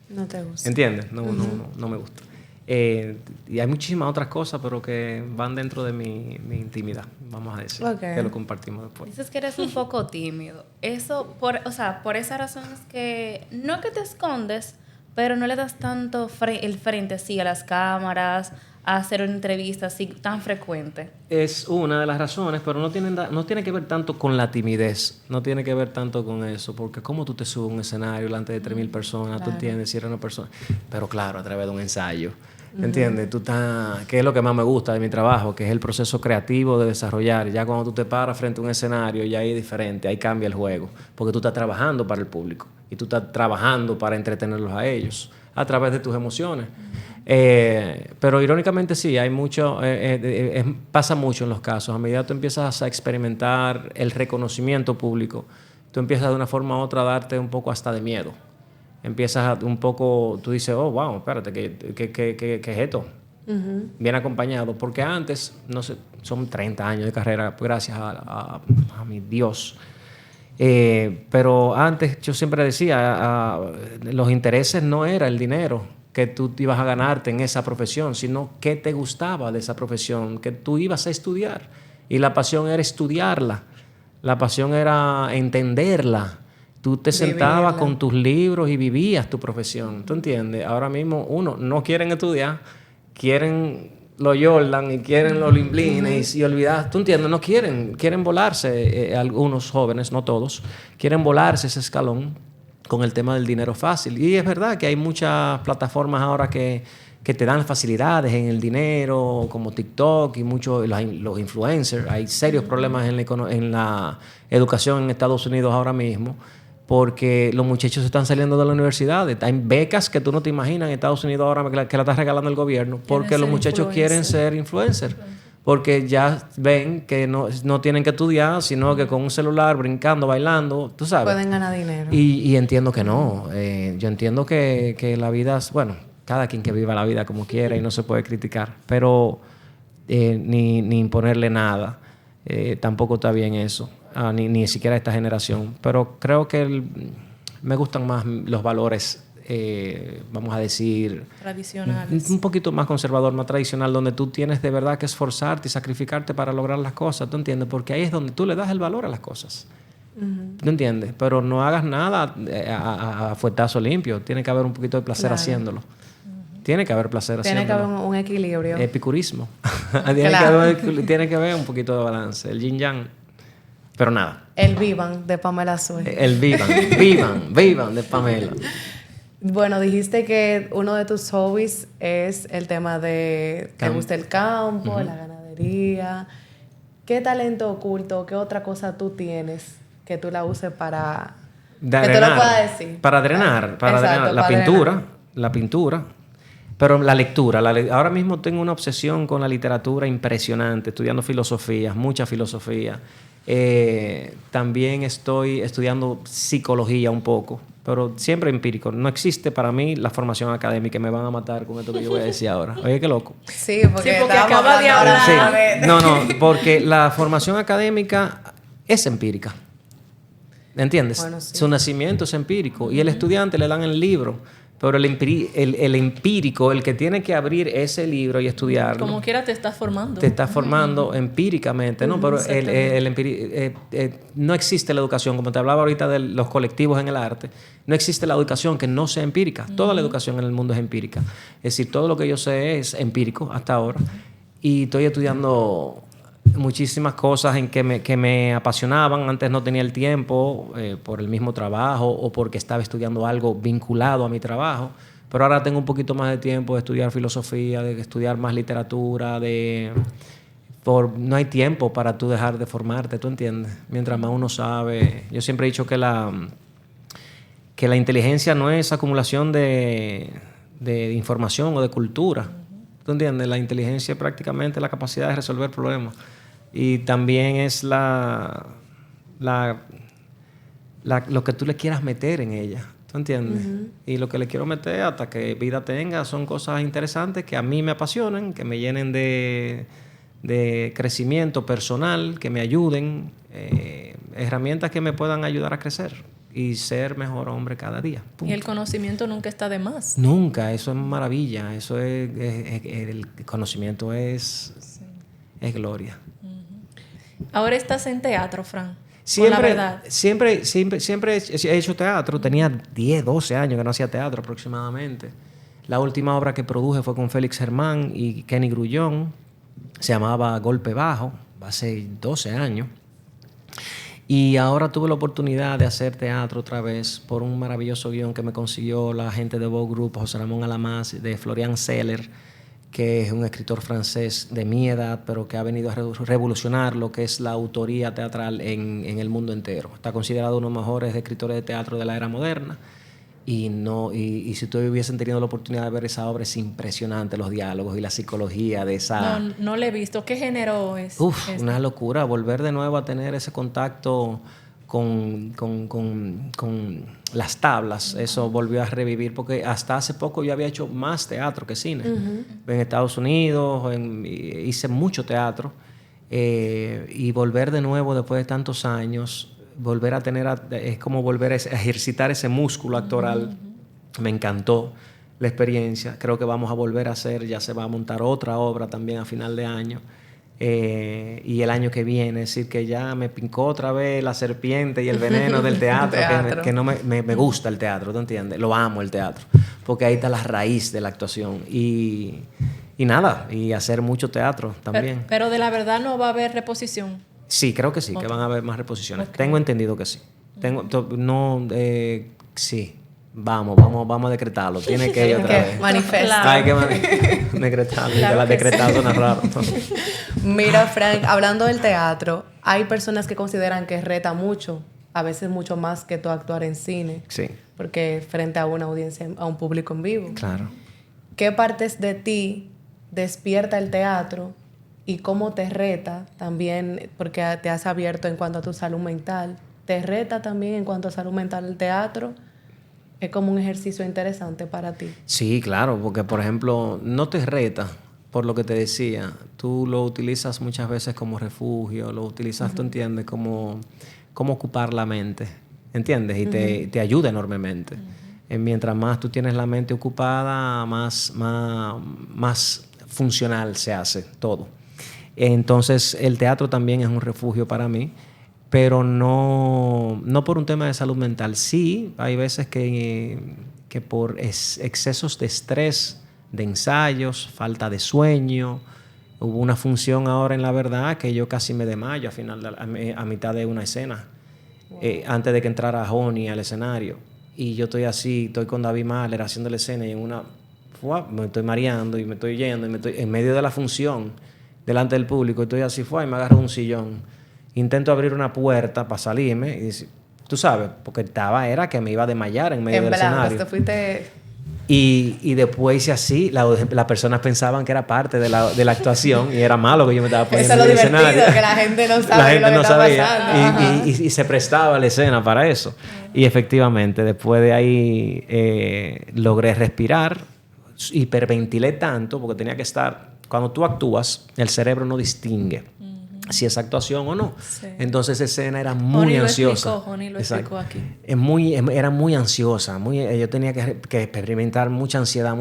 No te gusta. ¿Entiendes? No me gusta. Y hay muchísimas otras cosas, pero que van dentro de mi intimidad, vamos a decir, que lo compartimos después. Dices que eres un poco tímido. Eso, por esa razón es que no que te escondes, pero no le das tanto el frente así a las cámaras, a hacer una entrevista así tan frecuente. Es una de las razones, pero no tiene que ver tanto con la timidez, no tiene que ver tanto con eso, porque cómo tú te subes a un escenario delante de 3,000 personas, claro. Tú entiendes, si eres una persona, pero claro, a través de un ensayo, ¿entiendes? Que es lo que más me gusta de mi trabajo, que es el proceso creativo de desarrollar. Ya cuando tú te paras frente a un escenario, ya ahí es diferente, ahí cambia el juego, porque tú estás trabajando para el público y tú estás trabajando para entretenerlos a ellos a través de tus emociones. Pero irónicamente sí, hay mucho, pasa mucho en los casos. A medida que tú empiezas a experimentar el reconocimiento público, tú empiezas de una forma u otra a darte un poco hasta de miedo. Empiezas un poco, tú dices, oh, wow, espérate, ¿qué es esto? Bien acompañado. Porque antes, no sé, son 30 años de carrera, gracias a mi Dios. Pero antes yo siempre decía, los intereses no era el dinero que tú ibas a ganarte en esa profesión, sino qué te gustaba de esa profesión, que tú ibas a estudiar. Y la pasión era estudiarla, la pasión era entenderla. Tú te sentabas con tus libros y vivías tu profesión, ¿tú entiendes? Ahora mismo, no quieren estudiar, quieren los Jordan y quieren los Limblines y olvidar, ¿tú entiendes? No quieren volarse, algunos jóvenes, no todos, quieren volarse ese escalón con el tema del dinero fácil. Y es verdad que hay muchas plataformas ahora que te dan facilidades en el dinero, como TikTok y muchos los influencers. Hay serios problemas en la educación en Estados Unidos ahora mismo. porque los muchachos están saliendo de la universidad. Hay becas que tú no te imaginas en Estados Unidos ahora que la está regalando el gobierno, porque los muchachos quieren ser influencers. Porque ya ven que no tienen que estudiar, sino que con un celular, brincando, bailando, tú sabes. Pueden ganar dinero. Y entiendo que no. Yo entiendo que la vida es... Bueno, cada quien que viva la vida como quiera y no se puede criticar. Pero ni imponerle nada. Tampoco está bien eso. Ni siquiera esta generación. Pero creo que me gustan más los valores... vamos a decir tradicionales, un poquito más conservador, más tradicional, donde tú tienes de verdad que esforzarte y sacrificarte para lograr las cosas, ¿tú entiendes? Porque ahí es donde tú le das el valor a las cosas. ¿Tú entiendes? Pero no hagas nada a fuetazo limpio. Tiene que haber un poquito de placer haciéndolo. Tiene que haber placer haciéndolo. Tiene que haber un equilibrio. Epicurismo. Claro. Tiene que haber un poquito de balance. El yin yang. Pero nada. El Vivan de Pamela Sue. El Vivan de Pamela. Bueno, dijiste que uno de tus hobbies es el tema de... ¿Te gusta el campo, la ganadería? ¿Qué talento oculto, qué otra cosa tú tienes que tú la uses para... que tú lo puedas decir? Para drenar. La pintura. Pero la lectura. Ahora mismo tengo una obsesión con la literatura impresionante, estudiando filosofía, mucha filosofía. También estoy estudiando psicología un poco, pero siempre empírico. No existe para mí la formación académica. Me van a matar con esto que yo voy a decir ahora. Oye, qué loco. Sí, porque acaba de hablar. Sí. No, porque la formación académica es empírica. ¿Entiendes? Bueno, sí. Su nacimiento es empírico. Y el estudiante le dan el libro. Pero el empírico, el que tiene que abrir ese libro y estudiarlo... Como quiera te estás formando. Te estás formando empíricamente, ¿no? Pero no existe la educación, como te hablaba ahorita de los colectivos en el arte, no existe la educación que no sea empírica. Toda la educación en el mundo es empírica. Es decir, todo lo que yo sé es empírico hasta ahora. Y estoy estudiando muchísimas cosas que me apasionaban. Antes no tenía el tiempo por el mismo trabajo o porque estaba estudiando algo vinculado a mi trabajo. Pero ahora tengo un poquito más de tiempo de estudiar filosofía, de estudiar más literatura, no hay tiempo para tú dejar de formarte, ¿tú entiendes? Mientras más uno sabe... Yo siempre he dicho que la inteligencia no es acumulación de información o de cultura. ¿Tú entiendes? La inteligencia es prácticamente la capacidad de resolver problemas. Y también es lo que tú le quieras meter en ella. ¿Tú entiendes? Y lo que le quiero meter hasta que vida tenga son cosas interesantes que a mí me apasionan, que me llenen de crecimiento personal, que me ayuden, herramientas que me puedan ayudar a crecer y ser mejor hombre cada día. Punto. Y el conocimiento nunca está de más. Nunca, eso es maravilla. Eso el conocimiento es gloria. Ahora estás en teatro, Fran. Siempre, la verdad. Siempre he hecho teatro. Tenía 10, 12 años que no hacía teatro aproximadamente. La última obra que produje fue con Félix Germán y Kenny Grullón. Se llamaba Golpe Bajo, hace 12 años. Y ahora tuve la oportunidad de hacer teatro otra vez por un maravilloso guión que me consiguió la gente de Vogue Group, José Ramón Alamaz, de Florian Zeller, que es un escritor francés de mi edad, pero que ha venido a revolucionar lo que es la autoría teatral en el mundo entero. Está considerado uno de los mejores escritores de teatro de la era moderna. Y si ustedes hubiesen tenido la oportunidad de ver esa obra, es impresionante los diálogos y la psicología de esa... No la he visto. ¿Qué género es? Una locura. Volver de nuevo a tener ese contacto con las tablas. Eso volvió a revivir, porque hasta hace poco yo había hecho más teatro que cine. En Estados Unidos hice mucho teatro. Y volver de nuevo después de tantos años... Volver a tener, es como volver a ejercitar ese músculo actoral. Me encantó la experiencia. Creo que vamos a volver a hacer, ya se va a montar otra obra también a final de año. Y el año que viene, es decir, que ya me pincó otra vez la serpiente y el veneno del teatro, que no me gusta el teatro, ¿tú entiendes? Lo amo el teatro, porque ahí está la raíz de la actuación. Y nada, y hacer mucho teatro también. Pero de la verdad no va a haber reposición. Sí, creo que sí, que van a haber más reposiciones. Tengo entendido que sí. Sí. Vamos a decretarlo. Tiene que ir otra vez. Manifestar. Hay que decretarlo. Claro, decretar suena raro. Mira, Frank, hablando del teatro, hay personas que consideran que reta mucho a veces mucho más que tú actuar en cine. Sí, Porque frente a una audiencia, a un público en vivo. claro. ¿Qué partes de ti despierta el teatro y cómo te reta también, porque te has abierto en cuanto a tu salud mental? ¿Te reta también en cuanto a salud mental el teatro? Es como un ejercicio interesante para ti. Sí, claro, porque por ejemplo, no te reta, por lo que te decía, tú lo utilizas muchas veces como refugio, lo utilizas, tú entiendes, como ocupar la mente, ¿entiendes? Y te ayuda enormemente. Mientras más tú tienes la mente ocupada, más funcional se hace todo. Entonces, el teatro también es un refugio para mí, pero no por un tema de salud mental. Sí, hay veces que por excesos de estrés, de ensayos, falta de sueño. Hubo una función ahora en La Verdad que yo casi me desmayo a mitad de una escena, antes de que entrara Joni al escenario. Y yo estoy con David Mahler haciendo la escena y me estoy mareando y me estoy yendo y en medio de la función, delante del público, estoy así, y me agarro un sillón. Intento abrir una puerta para salirme y tú sabes, porque era que me iba a desmayar en medio del escenario. Te fuiste... Y después hice así, las personas pensaban que era parte de la actuación y era malo que yo me estaba poniendo en el escenario. Eso es lo divertido, que la gente no sabe la gente lo que no está sabía pasando. y se prestaba la escena para eso. Y efectivamente, después de ahí logré respirar, hiperventilé tanto porque tenía que estar... Cuando tú actúas, el cerebro no distingue si es actuación o no. Sí. Entonces esa escena era muy ansiosa. Joni lo explicó aquí. Era muy ansiosa. Yo tenía que experimentar mucha ansiedad.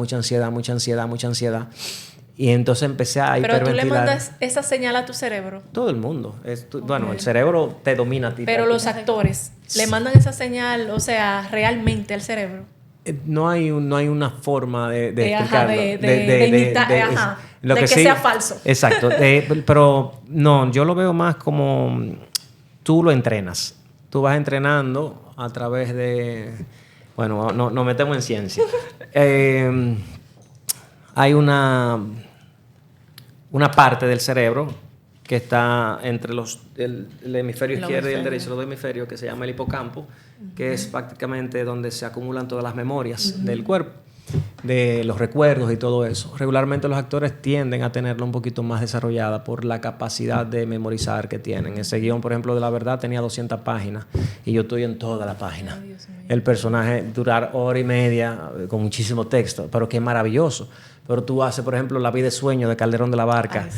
Y entonces empecé a hiperventilar. Pero tú le mandas esa señal a tu cerebro. Todo el mundo. Bueno, el cerebro te domina a ti. Pero los actores le mandan esa señal, o sea, realmente al cerebro. No hay una forma de explicarlo. De que sea falso. Exacto. Pero no, yo lo veo más como tú lo entrenas. Tú vas entrenando a través de... Bueno, nos metemos en ciencia. Hay una parte del cerebro que está entre el hemisferio izquierdo y el derecho, los dos hemisferios, que se llama el hipocampo, que es prácticamente donde se acumulan todas las memorias del cuerpo, de los recuerdos y todo eso. Regularmente los actores tienden a tenerlo un poquito más desarrollada por la capacidad de memorizar que tienen. Ese guión, por ejemplo, de La Verdad tenía 200 páginas y yo estoy en toda la página. El personaje durar hora y media con muchísimo texto, pero que es maravilloso. Pero tú haces, por ejemplo, La vida de sueño de Calderón de la Barca.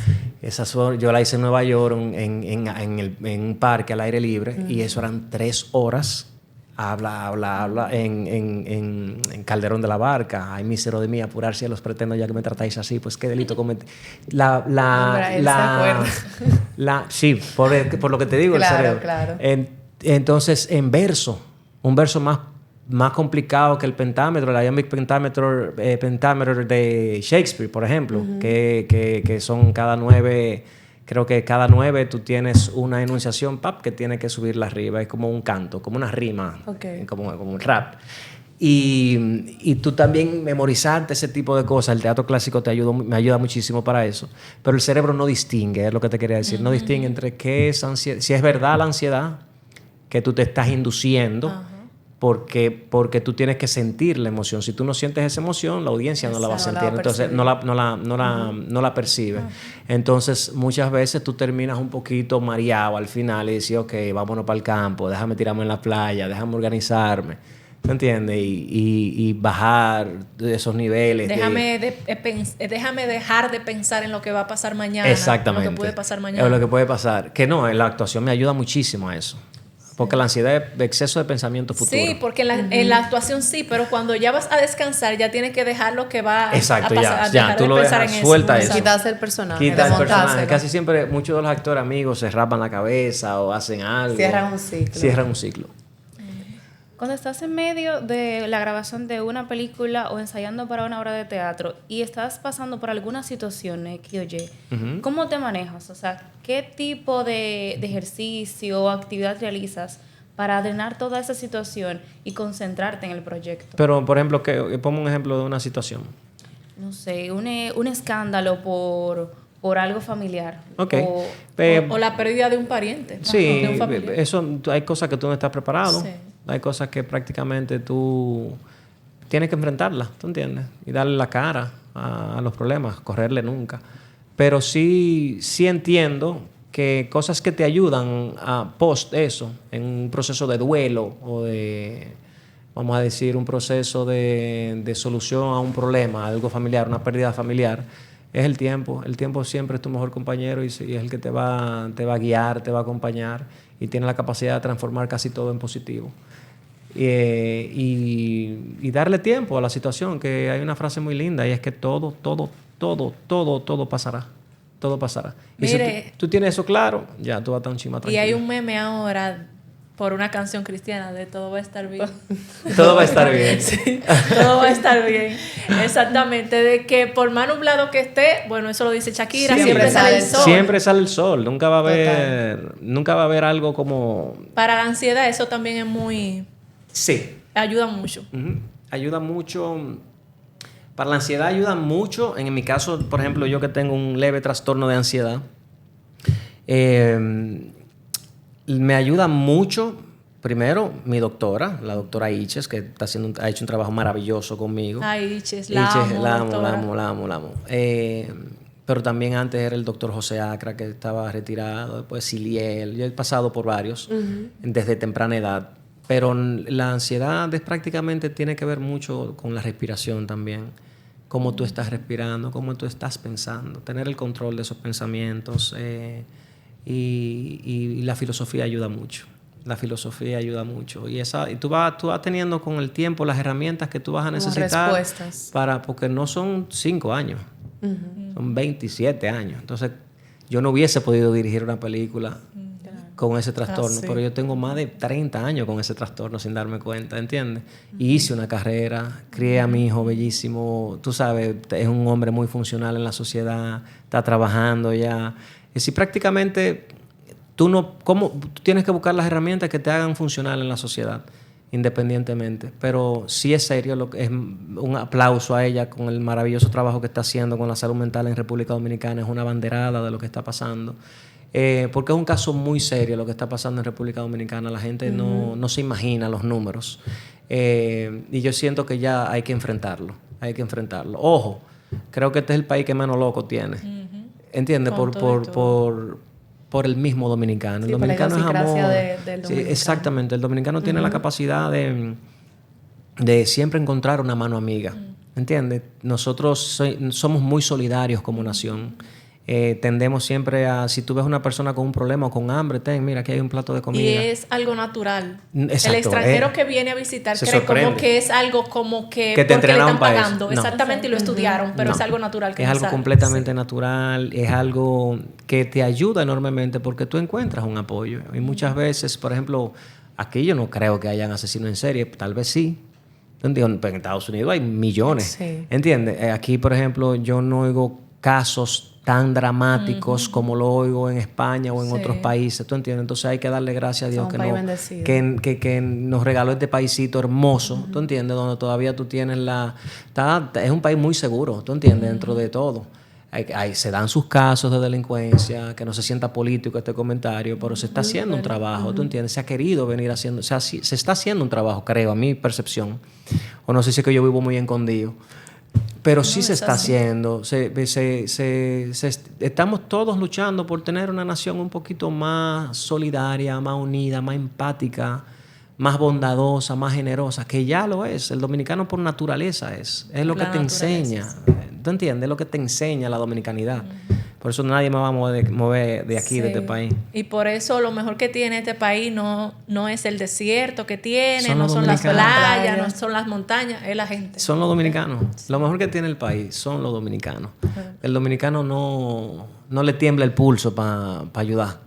Yo la hice en Nueva York en un parque al aire libre y eso eran 3 horas. Habla en Calderón de la Barca. Ay, mísero de mí, apurar cielos, pretendo ya que me tratáis así, pues qué delito cometí. Sí, por lo que te digo, claro, el cerebro. Claro. Entonces, en verso, un verso más complicado que el pentámetro, el iambic pentámetro de Shakespeare, por ejemplo, que son cada 9... Creo que cada 9 tú tienes una enunciación que tiene que subirla arriba. Es como un canto, como una rima, como un rap. Y tú también memorizarte ese tipo de cosas. El teatro clásico me ayuda muchísimo para eso. Pero el cerebro no distingue, es lo que te quería decir. No distingue entre qué es ansiedad. Si es verdad la ansiedad que tú te estás induciendo, porque tú tienes que sentir la emoción. Si tú no sientes esa emoción, la audiencia no la va a sentir. Entonces no la percibe. Entonces muchas veces tú terminas un poquito mareado al final y dices, ok, vámonos para el campo, déjame tirarme en la playa, déjame organizarme. ¿Me entiendes? Y bajar de esos niveles. Déjame dejar de pensar en lo que va a pasar mañana. Exactamente. En lo que puede pasar mañana. En lo que puede pasar. Que no, la actuación me ayuda muchísimo a eso. Porque la ansiedad es exceso de pensamiento futuro. Sí, porque en la actuación sí, pero cuando ya vas a descansar ya tienes que dejar lo que va Exacto, a pasar. ya tú lo dejas, suelta eso. Quitas el personaje. Quita el personaje. Casi siempre muchos de los actores amigos se rapan la cabeza o hacen algo. Cierran un ciclo. Cuando estás en medio de la grabación de una película o ensayando para una obra de teatro y estás pasando por alguna situación X o Y, ¿cómo te manejas? O sea, ¿qué tipo de ejercicio o actividad realizas para drenar toda esa situación y concentrarte en el proyecto? Pero, por ejemplo, ponme un ejemplo de una situación. No sé, un escándalo por por algo familiar. Ok. O la pérdida de un pariente. Sí, De un familiar. eso, hay cosas que tú no estás preparado. Sí. Hay cosas que prácticamente tú tienes que enfrentarlas, ¿tú entiendes? Y darle la cara a los problemas, correrle nunca. Pero sí entiendo que cosas que te ayudan a post eso, en un proceso de duelo o de, vamos a decir, un proceso de solución a un problema, algo familiar, una pérdida familiar, es el tiempo. El tiempo siempre es tu mejor compañero y es el que te va a guiar, te va a acompañar y tiene la capacidad de transformar casi todo en positivo. Y darle tiempo a la situación, que hay una frase muy linda y es que todo pasará. Todo pasará. Mire, y si tú tienes eso claro, ya tú vas a estar un chima Y tranquilo. hay un meme ahora por una canción cristiana de todo va a estar bien. Todo va a estar bien. Sí, todo va a estar bien. Exactamente. De que por más nublado que esté, bueno, eso lo dice Shakira, siempre sale el sol. Siempre sale el sol. Nunca va a haber algo como... Para la ansiedad eso también es muy... Sí. Ayuda mucho. Ayuda mucho. Para la ansiedad ayuda mucho. En mi caso, por ejemplo, yo que tengo un leve trastorno de ansiedad, me ayuda mucho, primero, mi doctora, la doctora Iches, que ha hecho un trabajo maravilloso conmigo. Ay, Iches, la amo. Pero también antes era el doctor José Acra, que estaba retirado, después Siliel. Yo he pasado por varios desde temprana edad. Pero la ansiedad prácticamente tiene que ver mucho con la respiración también. Cómo tú estás respirando, cómo tú estás pensando. Tener el control de esos pensamientos. Y la filosofía ayuda mucho. La filosofía ayuda mucho. Y tú vas teniendo con el tiempo las herramientas que tú vas a necesitar. Respuestas. Porque no son 5 años. Son 27 años. Entonces, yo no hubiese podido dirigir una película con ese trastorno, pero yo tengo más de 30 años con ese trastorno sin darme cuenta, ¿entiendes? Y hice una carrera, crié a mi hijo bellísimo, tú sabes, es un hombre muy funcional en la sociedad, está trabajando ya. Es decir, prácticamente tú tienes que buscar las herramientas que te hagan funcional en la sociedad, independientemente. Pero sí es serio, es un aplauso a ella con el maravilloso trabajo que está haciendo con la salud mental en República Dominicana, es una banderada de lo que está pasando. Porque es un caso muy serio lo que está pasando en República Dominicana. La gente no se imagina los números. Y yo siento que ya hay que enfrentarlo. Ojo, creo que este es el país que menos loco tiene. ¿Entiendes? Por el mismo dominicano. Sí, el dominicano por la es amor. del dominicano. Sí, exactamente. El dominicano tiene la capacidad de siempre encontrar una mano amiga. ¿Entiendes? Nosotros somos muy solidarios como nación. Tendemos siempre a, si tú ves una persona con un problema o con hambre, mira, aquí hay un plato de comida. Y es algo natural. Exacto, el extranjero que viene a visitar cree sorprende. como que es algo como que te porque le entrenaron están para pagando. eso. No. Exactamente, y lo estudiaron, pero No. es algo natural que es no algo sale. completamente natural, es algo que te ayuda enormemente porque tú encuentras un apoyo. Y muchas veces, por ejemplo, aquí yo no creo que hayan asesinos en serie, tal vez sí. En Estados Unidos hay millones. Sí. ¿Entiendes? Aquí, por ejemplo, yo no oigo casos tan dramáticos como lo oigo en España o en otros países, ¿tú entiendes? Entonces hay que darle gracias a Dios que nos regaló este paísito hermoso, ¿tú entiendes? Donde todavía tú tienes es un país muy seguro, ¿tú entiendes? Dentro de todo. Se dan sus casos de delincuencia, que no se sienta político este comentario, pero se está haciendo un trabajo, ¿tú entiendes? Se ha querido venir haciendo, se está haciendo un trabajo, creo, a mi percepción. O no sé si es que yo vivo muy escondido. Pero sí se está haciendo. Estamos todos luchando por tener una nación un poquito más solidaria, más unida, más empática, más bondadosa, más generosa, que ya lo es. El dominicano por naturaleza es lo que te enseña. ¿Tú entiendes? Es lo que te enseña la dominicanidad. Por eso nadie me va a mover de aquí, de este país. Y por eso lo mejor que tiene este país no es el desierto que tiene, Son no los son las dominicanos. playas, no son las montañas, es la gente. Son los dominicanos. Lo mejor que tiene el país son los dominicanos. El dominicano no le tiembla el pulso para ayudar.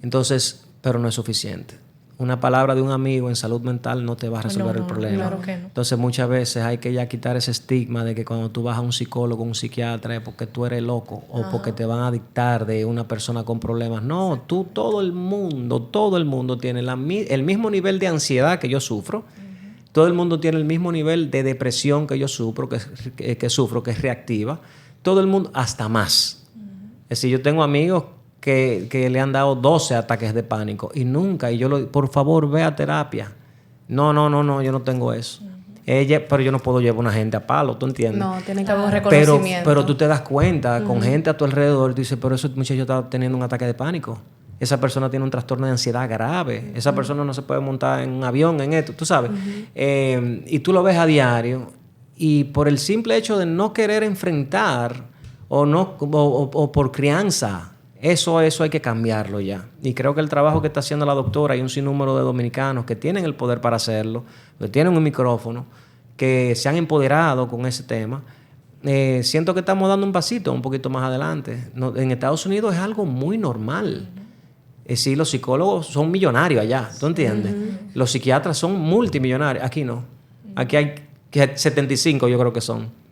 Entonces, pero no es suficiente. Una palabra de un amigo en salud mental no te va a resolver el problema. Claro que no. Entonces, muchas veces hay que ya quitar ese estigma de que cuando tú vas a un psicólogo, un psiquiatra, es porque tú eres loco o porque te van a dictar de una persona con problemas. No, todo el mundo tiene el mismo nivel de ansiedad que yo sufro. Todo el mundo tiene el mismo nivel de depresión que yo sufro, que es reactiva. Todo el mundo, hasta más. Es decir, yo tengo amigos que le han dado 12 ataques de pánico y nunca, por favor, ve a terapia. No, yo no tengo eso. Pero yo no puedo llevar a una gente a palo, ¿tú entiendes? No, tiene que haber un reconocimiento. Pero tú te das cuenta con gente a tu alrededor, tú dices, pero ese muchacho está teniendo un ataque de pánico. Esa persona tiene un trastorno de ansiedad grave. Esa persona no se puede montar en un avión, en esto, tú sabes. Y tú lo ves a diario y por el simple hecho de no querer enfrentar o por crianza, eso hay que cambiarlo ya. Y creo que el trabajo que está haciendo la doctora y un sinnúmero de dominicanos que tienen el poder para hacerlo, que tienen un micrófono, que se han empoderado con ese tema, siento que estamos dando un pasito un poquito más adelante. En Estados Unidos es algo muy normal. Sí, los psicólogos son millonarios allá, ¿tú entiendes? Los psiquiatras son multimillonarios. Aquí no. Aquí hay 75, yo creo que son.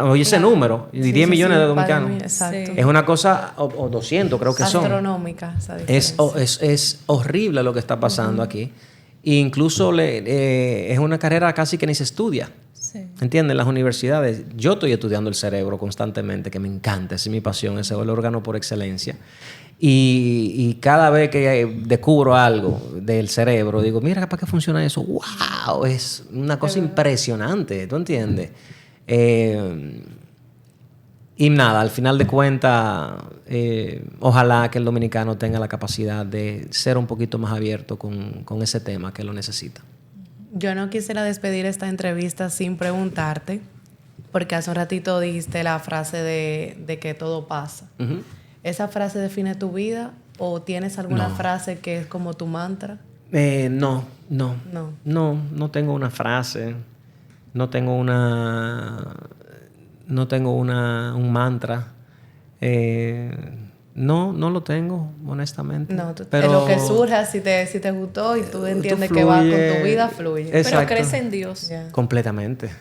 Oye, ese número, y 10 millones de dominicanos. Exacto. Es una cosa, o 200 creo que son. Astronómica esa Es horrible lo que está pasando aquí. E incluso es una carrera casi que ni se estudia. Sí. ¿Entiendes? En las universidades. Yo estoy estudiando el cerebro constantemente, que me encanta, esa es mi pasión, ese es el órgano por excelencia. Y cada vez que descubro algo del cerebro, digo, mira, ¿para qué funciona eso? ¡Wow! Es una cosa impresionante, ¿tú entiendes? Y nada, al final de cuentas, ojalá que el dominicano tenga la capacidad de ser un poquito más abierto con ese tema que lo necesita. Yo no quisiera despedir esta entrevista sin preguntarte, porque hace un ratito dijiste la frase de que todo pasa. Uh-huh. ¿Esa frase define tu vida o tienes alguna frase que es como tu mantra? No tengo una frase, no tengo un mantra. No lo tengo, honestamente. No, pero lo que surja, si te gustó y tú entiendes que va con tu vida, fluye. Pero crees en Dios. Yeah. Completamente.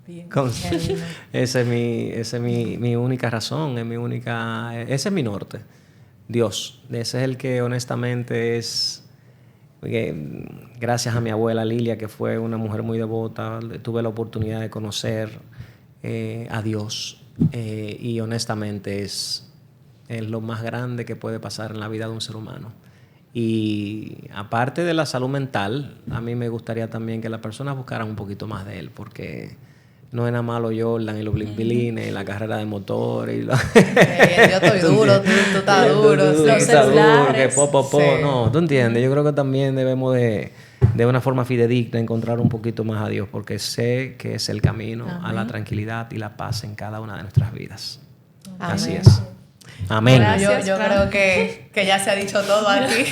Bien. Esa es mi única razón, ese es mi norte. Dios. Ese es el que honestamente es... Gracias a mi abuela Lilia, que fue una mujer muy devota, tuve la oportunidad de conocer a Dios. Y honestamente es lo más grande que puede pasar en la vida de un ser humano. Y aparte de la salud mental, a mí me gustaría también que las personas buscaran un poquito más de él, porque no es nada malo Jordan y los blimbilines y la carrera de motor y yo estoy duro, tú estás duro, los celulares. Sí. No, tú entiendes. Yo creo que también debemos de una forma fidedigna encontrar un poquito más a Dios, porque sé que es el camino a la tranquilidad y la paz en cada una de nuestras vidas. Amén. Así es. Amén. Gracias, yo creo que ya se ha dicho todo aquí.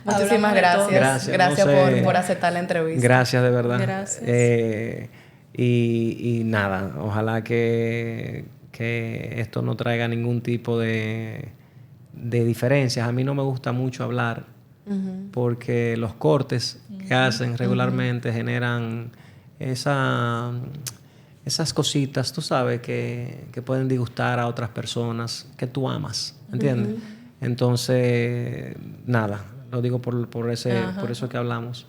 Muchísimas gracias por aceptar la entrevista. Gracias, de verdad. Gracias. Y nada, ojalá que esto no traiga ningún tipo de diferencias. A mí no me gusta mucho hablar porque los cortes que hacen regularmente generan esas cositas, tú sabes, que pueden disgustar a otras personas que tú amas, ¿entiendes? Entonces, nada, lo digo por eso que hablamos.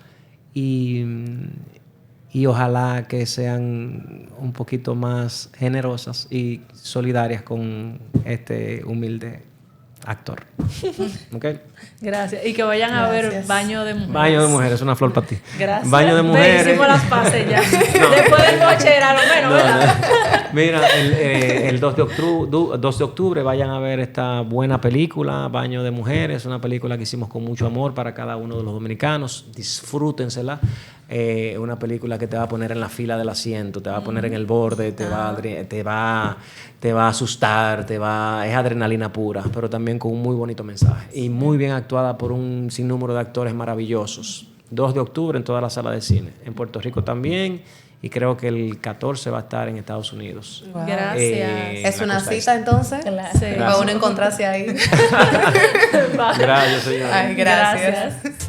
Y ojalá que sean un poquito más generosas y solidarias con este humilde actor. ¿Ok? Gracias. Y que vayan a ver Baño de Mujeres. Baño de Mujeres, una flor para ti. Gracias. Baño de Mujeres. Hicimos las pases ya. Después del noche era lo menos, ¿verdad? Mira, el 2 de octubre vayan a ver esta buena película, Baño de Mujeres, una película que hicimos con mucho amor para cada uno de los dominicanos. Disfrútensela. Una película que te va a poner en la fila del asiento, te va a poner en el borde, te va a asustar, es adrenalina pura, pero también con un muy bonito mensaje y muy bien actuada por un sinnúmero de actores maravillosos. 2 de octubre en toda la sala de cine, en Puerto Rico también, y creo que el 14 va a estar en Estados Unidos. Wow. Gracias. ¿Es una cita entonces? Claro. Para uno encontrarse ahí. Gracias, señor. Ay, gracias.